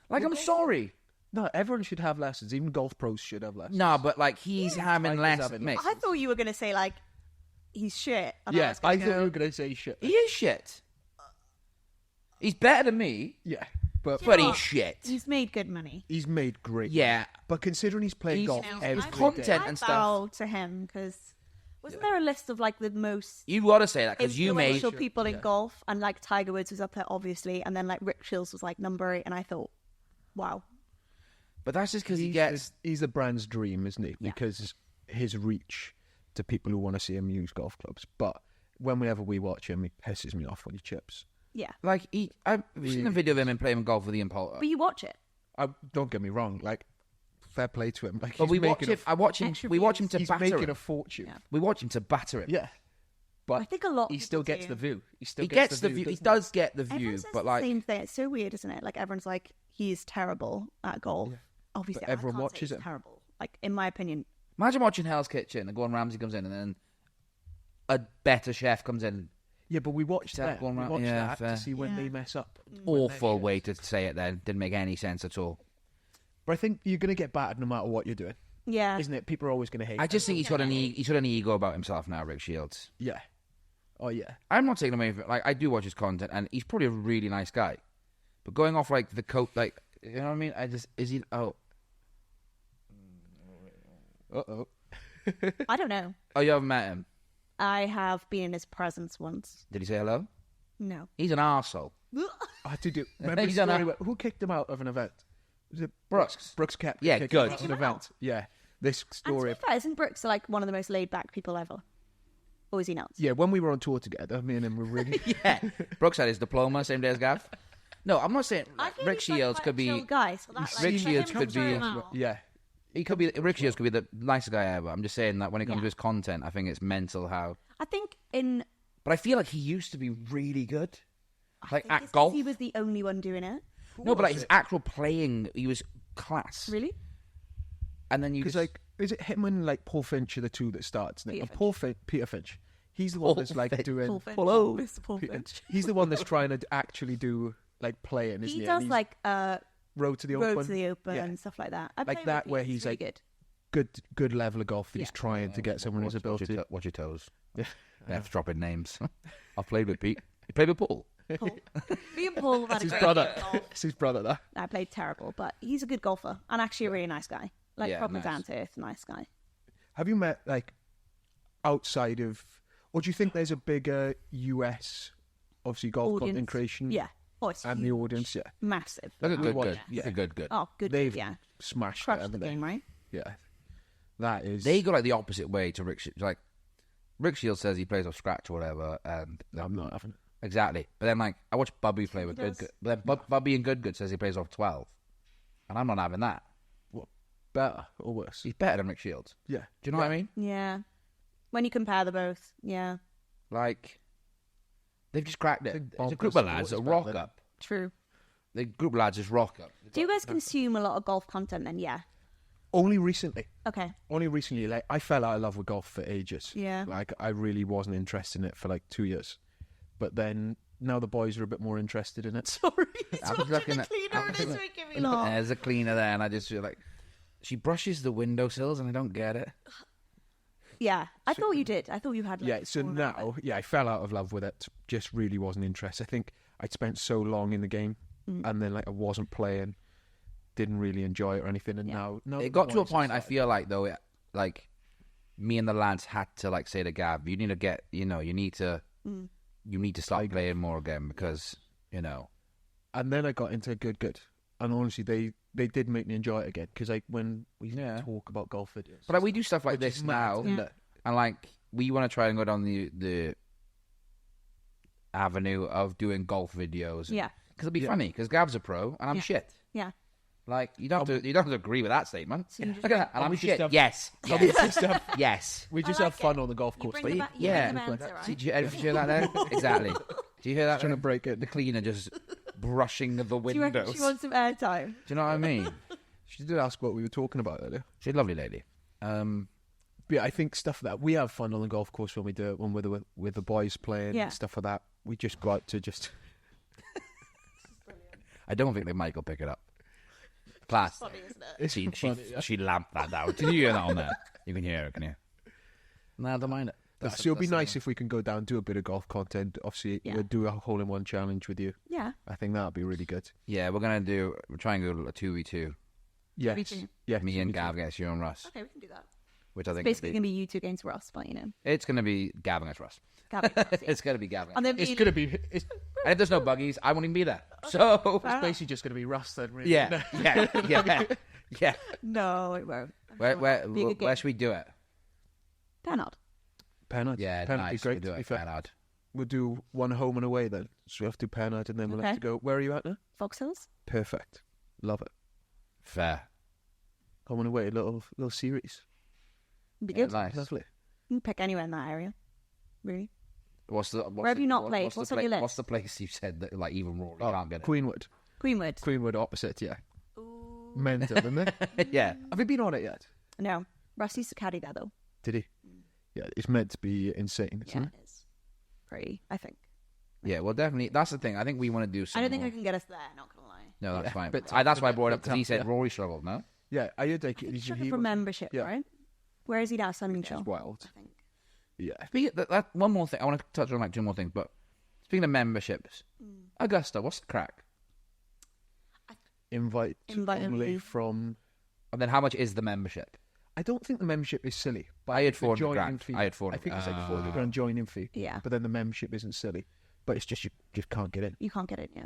Like, I'm sorry. No, everyone should have lessons. Even golf pros should have lessons. No, but like he's having Tiger's lessons, having mate. I thought you were going to say, like, he's shit. And Yeah, I was thought gonna you were go, going to say shit. He is shit. He's better than me, Yeah, but but know he's what? shit. He's made good money. he's made great. Yeah. But considering he's playing He's- golf you know, every his content day- and I stuff. bow to him because wasn't there a list of like the most You got to say that because you made. influential people in golf, and like Tiger Woods was up there obviously, and then like Rick Shields was like number 8, and I thought, wow, But that's just because he he's gets. he's the brand's dream, isn't he? Yeah. Because his reach to people who want to see him use golf clubs. But whenever we watch him, he pisses me off when he chips. yeah. Like, I've seen a video of him playing golf with Ian Poulter. But you watch it. Don't get me wrong. Like, fair play to him. Like, But he's we watch making him. I watch him. Extra We watch him to he's batter making him. a fortune. Yeah. We watch him to batter him. Yeah. But I think a lot of he still people gets do. the view. He gets the view. He doesn't does get the Everyone view, says but the like, same thing. It's so weird, isn't it? Like everyone's like, he's terrible at golf. Yeah. Obviously, But I everyone can't say watches he's him. terrible. Like in my opinion, imagine watching Hell's Kitchen and Gordon Ramsay comes in and then a better chef comes in. Yeah, but we watched Step that. one We round- watched yeah, that fair. to see when Yeah. they mess up. Awful way to say it. Then didn't make any sense at all. But I think you're going to get battered no matter what you're doing, yeah. isn't it? People are always going to hate. I just think he's got an ego about himself now, Rick Shields. Yeah. Oh yeah. I'm not taking away from like I do watch his content and he's probably a really nice guy, but going off like the coat, like you know what I mean? Is he? Oh, Uh-oh. I don't know. oh, you haven't met him? I have been in his presence once. Did he say hello? No. He's an arsehole. I had to do. Remember the He's done story a- where- who kicked him out of an event? Was it Brooks. Brooks kept. Yeah, kicked him good. out of an Kicked him out. event. Yeah. This And to story. be fair, isn't Brooks like one of the most laid back people ever? Or is he not? Yeah, when we were on tour together, me and him were really. Yeah, Brooks had his diploma same day as Gav. No, I'm not saying I feel Rick he's, like, Shields quite could a be. chill guy, so that, Rick for him Shields to could throw be- him out- Yeah. He could be. Rick Shields could be the nicest guy ever. I'm just saying that when it comes Yeah. to his content, I think it's mental how. I think in But I feel like he used to be really good, I like think at it's 'cause golf. he was the only one doing it. No, but like his actual playing, he was class. Really? And then you Because just like, is it him and like Paul Finch are the two that starts? Peter And Peter Finch. He's the one that's like Finch. doing. Paul Finch. Hello. Mr. Paul Peter- Finch. He's the one that's trying to actually do like playing, isn't he? He And does he's like Road to the Road Open. to the Open Yeah. and stuff like that. I Like play that with where Pete, he's, really like, good. Good level of golf that he's Yeah. trying to get someone his ability. Watch your toes. Yeah. Beth's dropping names. I've played with Pete. You played with Paul. Paul. Me and Paul have had a His great brother. game of golf. It's his brother, that. I played terrible, but he's a good golfer and actually a really nice guy. Like Yeah, proper nice. down to earth, nice guy. Have you met like outside of, or do you think there's a bigger US, obviously golf content Audience. creation, Yeah. Oh, it's and the huge. audience? Yeah, Massive. Look at good, watch- good. yeah. Look at good, good. Oh, good. they've yeah. smashed it, Crushed the haven't they? game, right? Yeah, that is. They go like the opposite way to Rick Shields. Like Rick Shields says he plays off scratch or whatever, and I'm not having. exactly. But then like I watch Bubby play with He good, does. good. But then Bubby and good says he plays off 12, and I'm not having that. Better or worse? He's better than Rick Shields. Yeah. Do you know what I mean? Yeah. When you compare the both, yeah. Like they've just cracked I it. think It's a Bob group does of lads that sports rock better than- up. True. The group of lads just rock up. Do you guys consume a lot of golf content then? Yeah. Only recently. Okay. Only recently. Like I fell out of love with golf for ages. Yeah. Like I really wasn't interested in it for like 2 years, but then now the boys are a bit more interested in it. Sorry, I was looking at there's a cleaner there, and I just feel like she brushes the windowsills, and I don't get it. Yeah, I thought you did. I thought you had. Like, Yeah, so now, I fell out of love with it. Just really wasn't interested. I think I'd spent so long in the game, and then like I wasn't playing, didn't really enjoy it or anything. And now it got to a point. I feel like though, like me and the lads had to like say to Gav, you need to get, you need to start playing more again because And then I got into good, and honestly, they did make me enjoy it again because like when we talk about golf videos, but like, we do stuff like this now, and like we want to try and go down the avenue of doing golf videos. Yeah, because it'll be funny because Gav's a pro and I'm shit. Yeah. Like you don't have to agree with that statement. So Look at that, and I'm shit. Yes. Yes. We just have fun on the golf course. Did you hear that there? Exactly. Do you hear that? Trying to break it. The cleaner just brushing the windows. Do you reckon she wants some airtime? Do you know what I mean? She did ask what we were talking about earlier. She's a lovely lady. But yeah, I think stuff that we have fun on the golf course when we do it, when we're with the boys playing and stuff like that. We just go out to just. I don't think the mic will pick it up. Class. Funny, isn't it? She lamped that down. Did you hear that on there? You can hear it, can you? No, don't mind it. So it'll be nice if we can go down and do a bit of golf content. Obviously, we'll do a hole-in-one challenge with you. Yeah. I think that'll be really good. Yeah, we're trying to go a 2v2. Yes. 2v2. Yeah. Me and Gav against you and Russ. Okay, we can do that. Which I think basically going to be you two against Russ, but it's going to be Gavin against Russ. It's going to be Gavin. And then it's going to be. And if there's no buggies, I won't even be there. So it's basically just going to be Russ then, really. Yeah. Yeah. No, it won't. Where should we do it? Pennard. Yeah, Pennard nice. be great. We'll do it Pennard. We'll do one home and away then. So we have to do Pennard and then we'll have to go. Where are you at now? Fox Hills. Perfect. Love it. Fair. Home and away, little series. Be good. Nice. Lovely. You can pick anywhere in that area. Really. Where have you not played? What's on your list? What's the place you said that like even Rory can't get it? Queenwood. Queenwood Opposite, yeah. Ooh. Mental, isn't it? Yeah. Have you been on it yet? No. Russ used to caddy there though. Did he? Yeah, it's meant to be insane, isn't it? It is. Pretty, I think. Yeah, well, definitely. That's the thing. I think we want to do something. I don't think I can get us there, not going to lie. No, that's fine. But that's why I brought it up, because he said Rory struggled, no? Yeah, I heard like... He's looking for membership, right? Where is he now? Sunningdale? Which is wild. I think. Yeah. One more thing. I want to touch on like two more things, but speaking of memberships, Augusta, what's the crack? Invite only from... And then how much is the membership? I don't think the membership is silly. But I had 400 grand. I think it's like 400 grand joining fee. Yeah. But then the membership isn't silly. But it's just you just can't get in. You can't get in, yeah.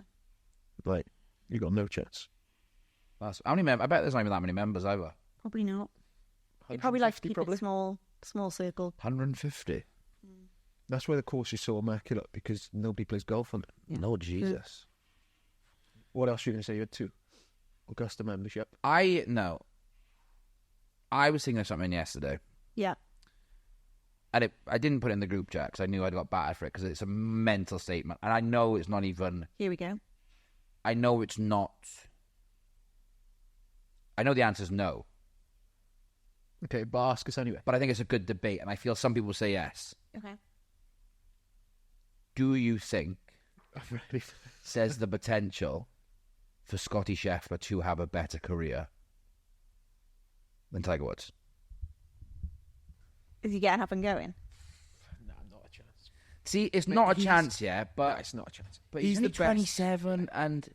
Like, you got no chance. How many I bet there's not even that many members either. Probably not. You'd probably like to keep it small circle. 150. That's why the course is so immaculate, because nobody plays golf on it. Yeah. Lord Jesus. What else are you going to say? You had two. Augusta membership. No. I was thinking of something yesterday. Yeah. And I didn't put it in the group chat because I knew I'd got battered for it, because it's a mental statement. And I know it's not even... Here we go. I know it's not... I know the answer is no. Okay, but ask us anyway. But I think it's a good debate, and I feel some people say yes. Okay. Do you think says the potential for Scotty Scheffler to have a better career than Tiger Woods? Is he getting up and going? No, not a chance. See, it's not a chance, but... No, it's not a chance. But he's only 27, and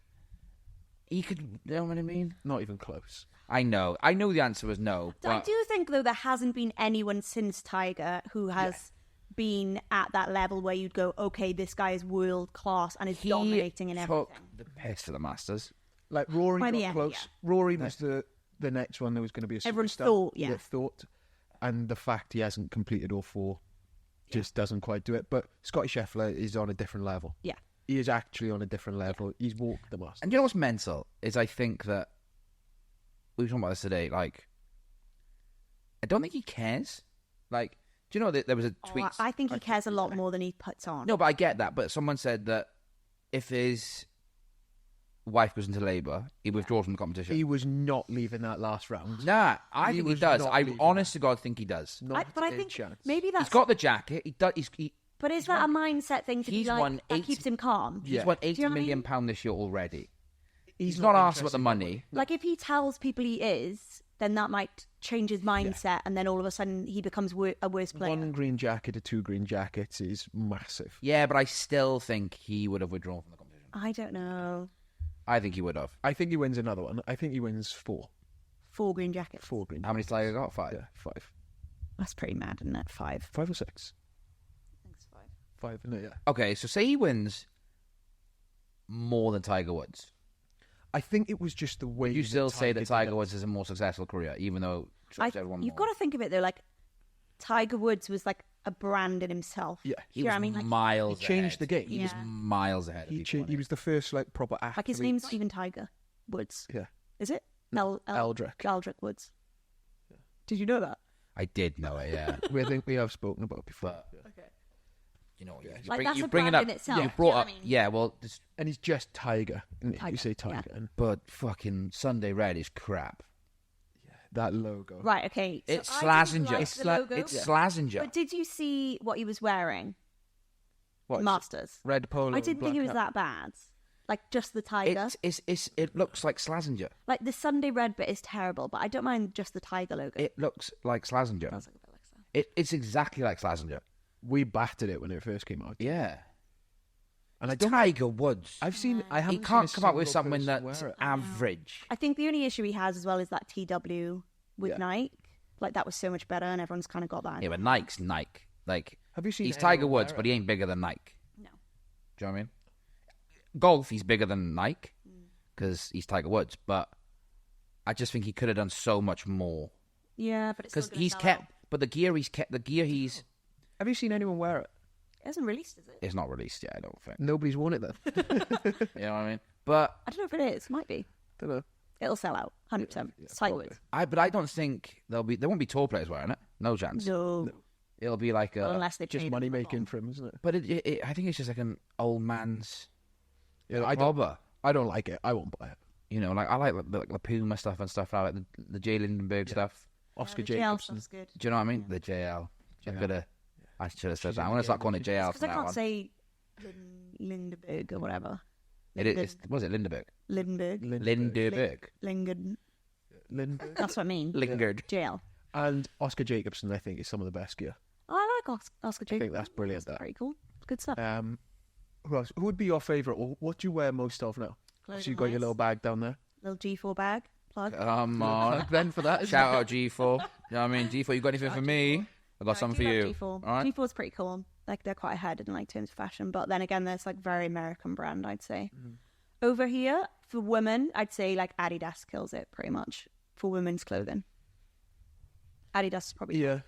he could... You know what I mean? Not even close. I know the answer was no. But... I do think, though, there hasn't been anyone since Tiger who has been at that level where you'd go, okay, this guy is world class and is dominating in everything. He took the piss for the Masters. Like, Rory By got the end, close. yeah. Rory was the next one that was going to be a superstar. Everyone thought, yeah. Thought. And the fact he hasn't completed all four just doesn't quite do it. But Scotty Scheffler is on a different level. Yeah. He is actually on a different level. He's walked the Masters. And you know what's mental? Is I think that... We were talking about this today, like... I don't think he cares. Like, do you know that there was a tweet... I think he cares a lot more than he puts on. No, but I get that. But someone said that if his wife goes into labour, he withdraws from the competition. He was not leaving that last round. Nah, I think he does. I honest to God think he does. But I think maybe that's... He's got the jacket. But is that a mindset thing to be He's like, won that 80 keeps him calm? He's won Do you £80 know what I million mean? this year already. He's not asked interested about the in money. Like, if he tells people he is, then that might change his mindset, and then all of a sudden he becomes a worse player. 1 green jacket or 2 green jackets is massive. Yeah, but I still think he would have withdrawn from the competition. I don't know. I think he would have. I think he wins another one. I think he wins 4. 4 green jackets. 4 green. How many Tiger got? 5? Yeah, 5. That's pretty mad, isn't it? 5. 5 or 6. I think it's 5. 5, isn't it? Yeah. Okay, so say he wins more than Tiger Woods. I think it was just the way. Would you still say that Tiger did it. Woods has a more successful career, even though everyone You've more? got to think of it though, like Tiger Woods was like a brand in himself. Yeah, He Do you know was what I mean? Like, miles he changed ahead. the game. He was Yeah. miles ahead of He people. he was the first like proper athlete. like his name's Stephen Tiger Woods. Yeah. Is it? Eldrick. Eldrick Woods. Did you know that? I did know it, yeah. I think we have spoken about before. But, Okay. you know, you Like, bring, that's you a bring it brand up. in itself, You do you brought know what up. I mean? Yeah, well, this, And he's just Tiger. Tiger, You say yeah. Tiger, and but fucking Sunday Red is crap. that logo. Right. Okay. So It's I didn't Slazenger. like It's the logo, Slazenger. But did you see what he was wearing? What? Masters. Red polo. I didn't think it was black that bad. Like just the tiger. It looks like Slazenger. Like the Sunday red bit is terrible, but I don't mind just the tiger logo. It looks like Slazenger. Sounds like a bit like that. It's exactly like Slazenger. We battered it when it first came out. Yeah. And I It's don't. Tiger Woods. I've seen. I He haven't. can't seen come a up with single something person that's wear it. average. I think the only issue he has as well is that TW with Yeah. Nike. Like that was so much better, and everyone's kind of got that. Yeah, but Nike's Nike. Like, Have you seen? he's Tiger anyone Woods, wear but it? he ain't bigger than Nike. No. Do you know what I mean? Golf, he's bigger than Nike because he's Tiger Woods. But I just think he could have done so much more Yeah, but it's because still gonna he's sell kept. out. But the gear he's Have you seen anyone wear it? It hasn't released, is it? it's not released yet. I don't think. Nobody's worn it then. You know what I mean? But I don't know if it is. Might be. Don't know. It'll sell out. 100%. Yeah, It's Tiger probably. Woods. I don't think there won't be tour players wearing it. No chance. No. It'll be like Well, a. unless they Just paid money him making long. for him, isn't it? But I think it's just like an old man's. Yeah, I don't. Bobber. I don't like it. I won't buy it. You know, like I like the Puma stuff and stuff like the Jay Lindenberg stuff. Oscar the JL Jacobson. stuff's good. Do you know what I mean? The JL. I should have said that. I'm gonna start calling it JL Because from I now can't on. say Lindenberg or whatever. Was it Lindenberg? Lindenberg. Lindenberg. Lingard. Lindbergh. That's what I mean. Lingered. JL. And Oscar Jacobson, I think, is some of the best gear. Oh, I like Oscar I Jacobson. think that's brilliant. That's That. very cool. Good stuff. Who else? Who would be your favourite? Or what do you wear most of now? So you got your little bag down there. Little G4 bag. Plug. Come on. Then for that, Shout out G4. You know what I mean? G4, you got anything for me? I got something for you. G4. All right. G4's pretty cool. Like they're quite ahead in like terms of fashion, but then again, there's like very American brand, I'd say. Over here for women, I'd say like Adidas kills it pretty much for women's clothing. Adidas is probably. Yeah,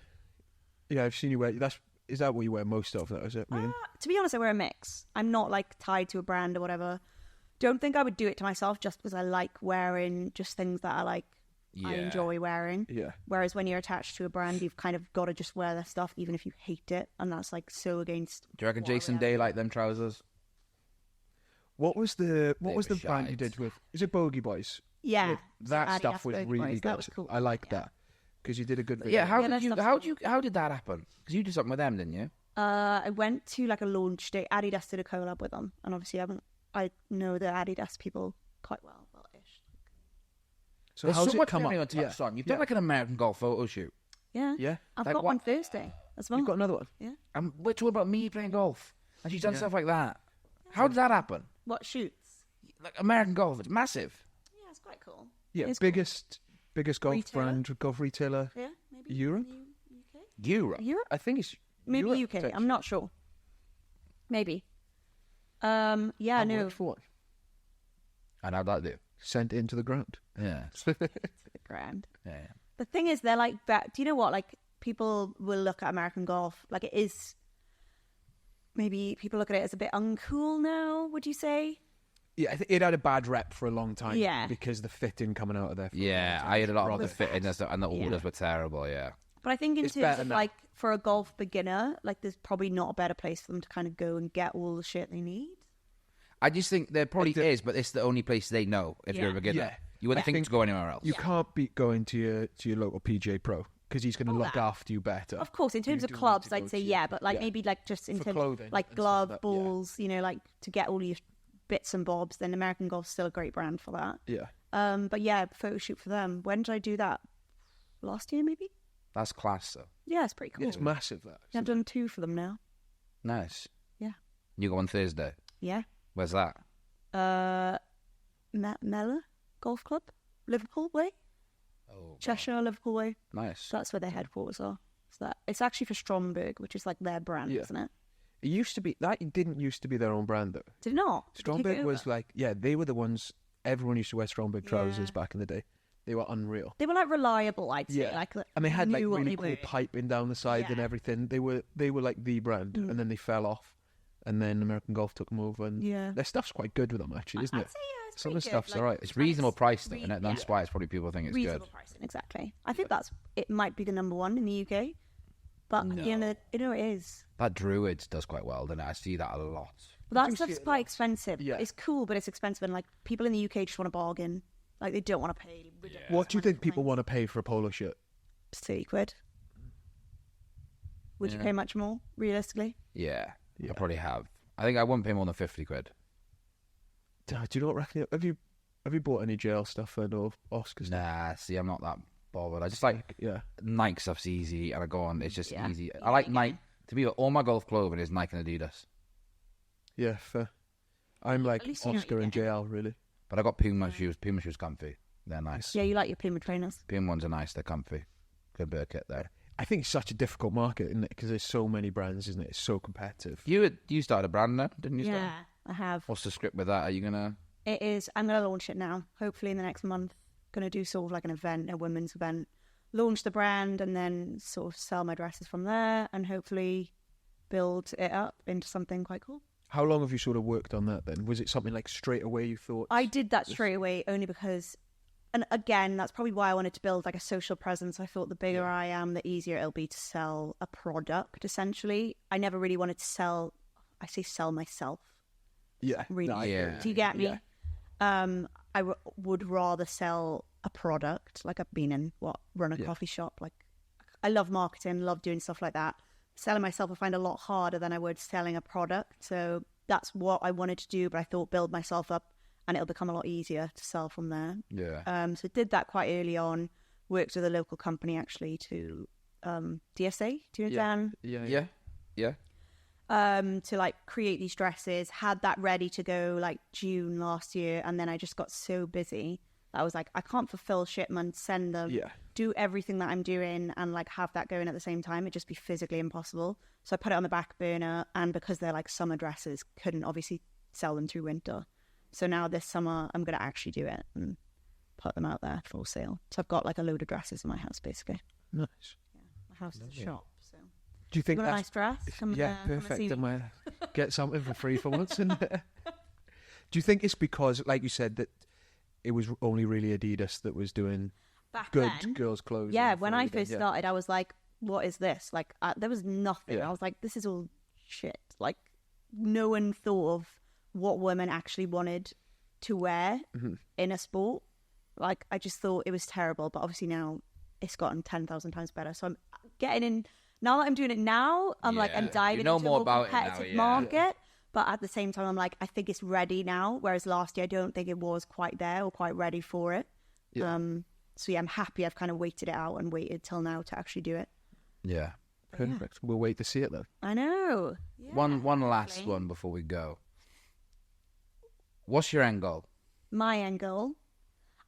I've seen you wear. Is that what you wear most of? That is it. To be honest, I wear a mix. I'm not like tied to a brand or whatever. Don't think I would do it to myself just because I like wearing just things that I like. I enjoy wearing. Yeah. Whereas when you're attached to a brand, you've kind of got to just wear their stuff, even if you hate it, and that's like so against. Do you reckon what I Jason am. Day liked them trousers? What was the were band you shite. did with? Is it Bogey Boys? Yeah, That Adidas stuff was Bogey really Boys, good. that was cool. I like Yeah. that because you did a good video. Yeah, Yeah, that stuff's how did that happen? Because you did something with them, didn't you? I went to like a launch day. Adidas did a collab with them, and obviously I know the Adidas people quite well, well-ish. So There's how's so it much come money up? on touched on. You've Yeah. done like an American Golf photo shoot. Yeah, Yeah. I've Like got what- one Thursday as well. You've got another one. Yeah. We're talking about me playing golf, and she's done stuff like that. How did that happen? What shoots? Like American Golf, it's massive. Yeah, it's quite cool. Yeah, It's cool. biggest golf Retailer? brand, golf retailer. Yeah, maybe Europe? in the UK. Europe. Europe, I think it's maybe Europe, UK. I'm potentially. not sure. Maybe. Yeah, I no. worked for one. And how'd that do? Sent into the ground. Yeah. Grand. Yeah. The thing is, they're like, do you know what? Like, people will look at American Golf like it is. Maybe people look at it as a bit uncool now. Would you say? Yeah, it had a bad rep for a long time. Yeah. Because the fitting coming out of there. Yeah, I had a lot of the Rather fitting and stuff, and the orders were terrible. Yeah. But I think in It's terms better of now. like for a golf beginner, like there's probably not a better place for them to kind of go and get all the shit they need. I just think there probably is, but it's the only place they know if you're a Yeah. beginner. Yeah. You wouldn't I think think to go anywhere else. You can't beat going to your local PGA Pro because he's going to look after you better. Of course, in terms of clubs, I'd say but like maybe like just in terms of like glove, balls, you know, like to get all your bits and bobs, then American Golf's still a great brand for that. Yeah. But yeah, photo shoot for them. When did I do that? Last year, maybe? That's class, though. Yeah, it's pretty cool. Yeah, it's massive, that. Yeah, I've done 2 for them now. Nice. Yeah. You go on Thursday? Yeah. Where's that? Mella Golf Club, Liverpool Way. Oh, Cheshire, Liverpool Way. nice. That's where their headquarters are. So it's actually for Stromberg, which is like their brand, isn't it? It used to be, that didn't used to be their own brand, though. Did it not? Stromberg was like, they were the ones, everyone used to wear Stromberg trousers back in the day. They were unreal. They were like reliable, I'd say. Yeah. Like, and they had like really cool piping down the sides and everything. They were like the brand, and then they fell off, and then American Golf took them over, and their stuff's quite good with them, actually, isn't it? I'd say, it's some of the good. stuff's alright. It's reasonable price, though, isn't it? That's why it's probably people think it's reasonable good. pricing, exactly. I think it might be the number 1 in the UK, but you know it is. That Druids does quite well, doesn't it? I see that a lot. But that stuff's quite expensive. Yeah. It's cool, but it's expensive, and like people in the UK just want to bargain. Like they don't want to pay. What do you think people want to pay for a polo shirt? £30. Would you pay much more, realistically? Yeah, I probably have. I think I wouldn't pay more than 50 quid. Do you know what? Reckon? Have you bought any jail stuff for no Oscar stuff? Nah, see, I'm not that bothered. I just like Nike stuff's easy, and I go on. It's just easy. I like Nike. To me, all my golf clothing is Nike and Adidas. Yeah, fair. I'm like Oscar and JL, really. But I got Puma shoes. Puma shoes comfy. They're nice. Yeah, you like your Puma trainers. Puma ones are nice. They're comfy. Good bit of kit there. I think it's such a difficult market, isn't it? Because there's so many brands, isn't it? It's so competitive. You started a brand now, didn't you? Yeah, I have. What's the script with that? Are you gonna? It is. I'm gonna launch it now. Hopefully in the next month. Gonna do sort of like an event, a women's event. Launch the brand and then sort of sell my dresses from there, and hopefully build it up into something quite cool. How long have you sort of worked on that then? Was it something like straight away you thought? I did that straight away only because, and again, that's probably why I wanted to build like a social presence. I thought the bigger I am, the easier it'll be to sell a product, essentially. I never really wanted to sell myself. Yeah. Really. Yeah. Do you get me? Yeah. Would rather sell a product, like I've been in, run a coffee shop. Like, I love marketing, love doing stuff like that. Selling myself I find a lot harder than I would selling a product. So that's what I wanted to do, but I thought build myself up and it'll become a lot easier to sell from there. Yeah. So did that quite early on. Worked with a local company actually to DSA. Do you know Dan? Yeah. To like create these dresses. Had that ready to go like June last year, and then I just got so busy that I was like, I can't fulfill shipments, send them, do everything that I'm doing, and like have that going at the same time. It'd just be physically impossible. So I put it on the back burner, and because they're like summer dresses, couldn't obviously sell them through winter. So now this summer, I'm going to actually do it and put them out there for sale. So I've got like a load of dresses in my house, basically. Nice. Yeah, my house is a shop. So do you think you that's got a nice dress? Come perfect. Come I get something for free for once? Do you think it's because, like you said, that it was only really Adidas that was doing good girls' clothes? Yeah, when I first started, I was like, what is this? Like, there was nothing. I was like, this is all shit. Like, no one thought of what women actually wanted to wear in a sport. Like, I just thought it was terrible. But obviously now it's gotten 10,000 times better. So I'm getting in. Now that I'm doing it now, I'm like, I'm diving into a more competitive market. But at the same time, I'm like, I think it's ready now. Whereas last year, I don't think it was quite there or quite ready for it. Yeah. So yeah, I'm happy I've kind of waited it out and waited till now to actually do it. Yeah. Perfect. Yeah. We'll wait to see it then. I know. Yeah, one last one before we go. What's your end goal? My end goal?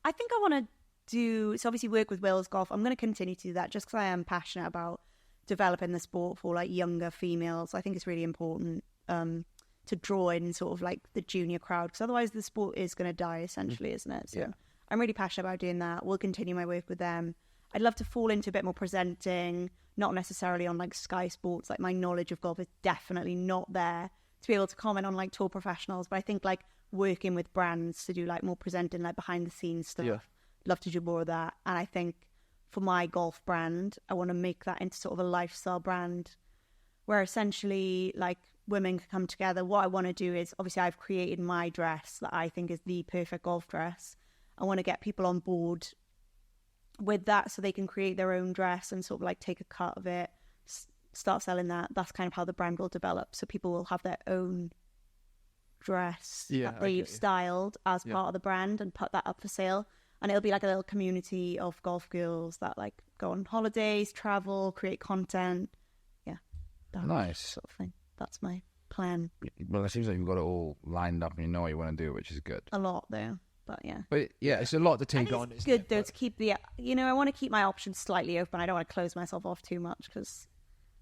I think I want to obviously work with BethsGolf. I'm going to continue to do that just because I am passionate about developing the sport for like younger females. I think it's really important to draw in sort of like the junior crowd, because otherwise the sport is going to die essentially, isn't it? So I'm really passionate about doing that. We'll continue my work with them. I'd love to fall into a bit more presenting, not necessarily on like Sky Sports. Like my knowledge of golf is definitely not there to be able to comment on like tour professionals, but I think like working with brands to do like more presenting, like behind the scenes stuff. Love to do more of that. And I think for my golf brand, I want to make that into sort of a lifestyle brand where essentially like women can come together. What I want to do is, obviously I've created my dress that I think is the perfect golf dress. I want to get people on board with that, so they can create their own dress and sort of like take a cut of it, start selling that. That's kind of how the brand will develop. So people will have their own dress that they've styled as part of the brand and put that up for sale. And it'll be like a little community of golf girls that like go on holidays, travel, create content. Yeah. Nice. Sort of thing. That's my plan. Well, it seems like you've got it all lined up and you know what you want to do, which is good. A lot though, but yeah. But yeah, it's a lot to take on. It's good though to keep the, I want to keep my options slightly open. I don't want to close myself off too much because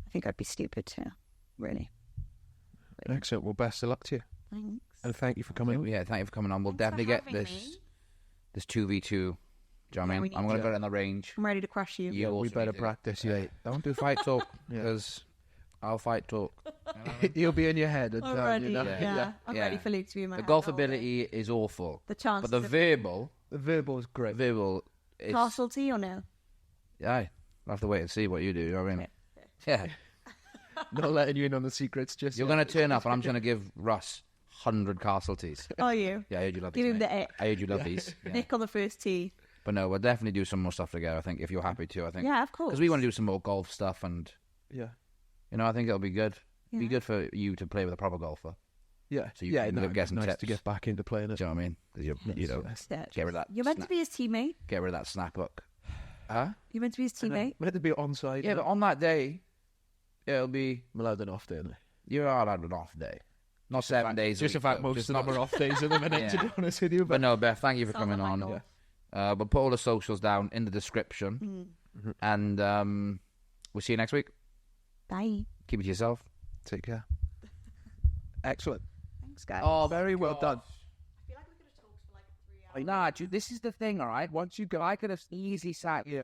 I think I'd be stupid to, really. But, excellent. Well, best of luck to you. Thanks. And thank you for coming. Yeah, thank you for coming on. We'll Thanks definitely get this 2v2. Do you know what I mean? I'm going to go in the range. I'm ready to crush you. Yeah, we better practice. Yeah, don't do fight talk because I'll fight talk. He'll be in your head. I'm ready. I'm ready for Luke to be in my The head golf all day. ability is awful. The chance. But the verbal is great. Verbal is... Castlety or no? Yeah, I'll have to wait and see what you do. You know what I mean? Yeah. Not letting you in on the secrets just You're going to turn up and I'm going to give Russ 100 Castleties. Are you? Yeah, I heard you love Give these. him the ick. I heard you love these. Yeah. Nick on the first tee. But no, we'll definitely do some more stuff together, I think, if you're happy to. I think. Yeah, of course. Because we want to do some more golf stuff and, I think it'll be good. Yeah. Be good for you to play with a proper golfer. Yeah. So you can get some nice tips to get back into playing it. Do you know what I mean? 'Cause get rid of that. You're meant to be his teammate. Get rid of that snap hook. Huh? You're meant to be his teammate. We had to be onside. Yeah, but on that day, it'll be... I'm allowed an off day, aren't I? You're allowed an off day. Not 7 days. Just the fact most of them are off days at the minute, to be honest with you. But no, Beth, thank you for coming on. We'll put all the socials down in the description. And we'll see you next week. Bye. Keep it to yourself. Take care. Excellent. Thanks, guys. Oh, very well done. I feel like we could have talked for like 3 hours. Nah, dude, this is the thing, all right? Once you go, I could have easily sat here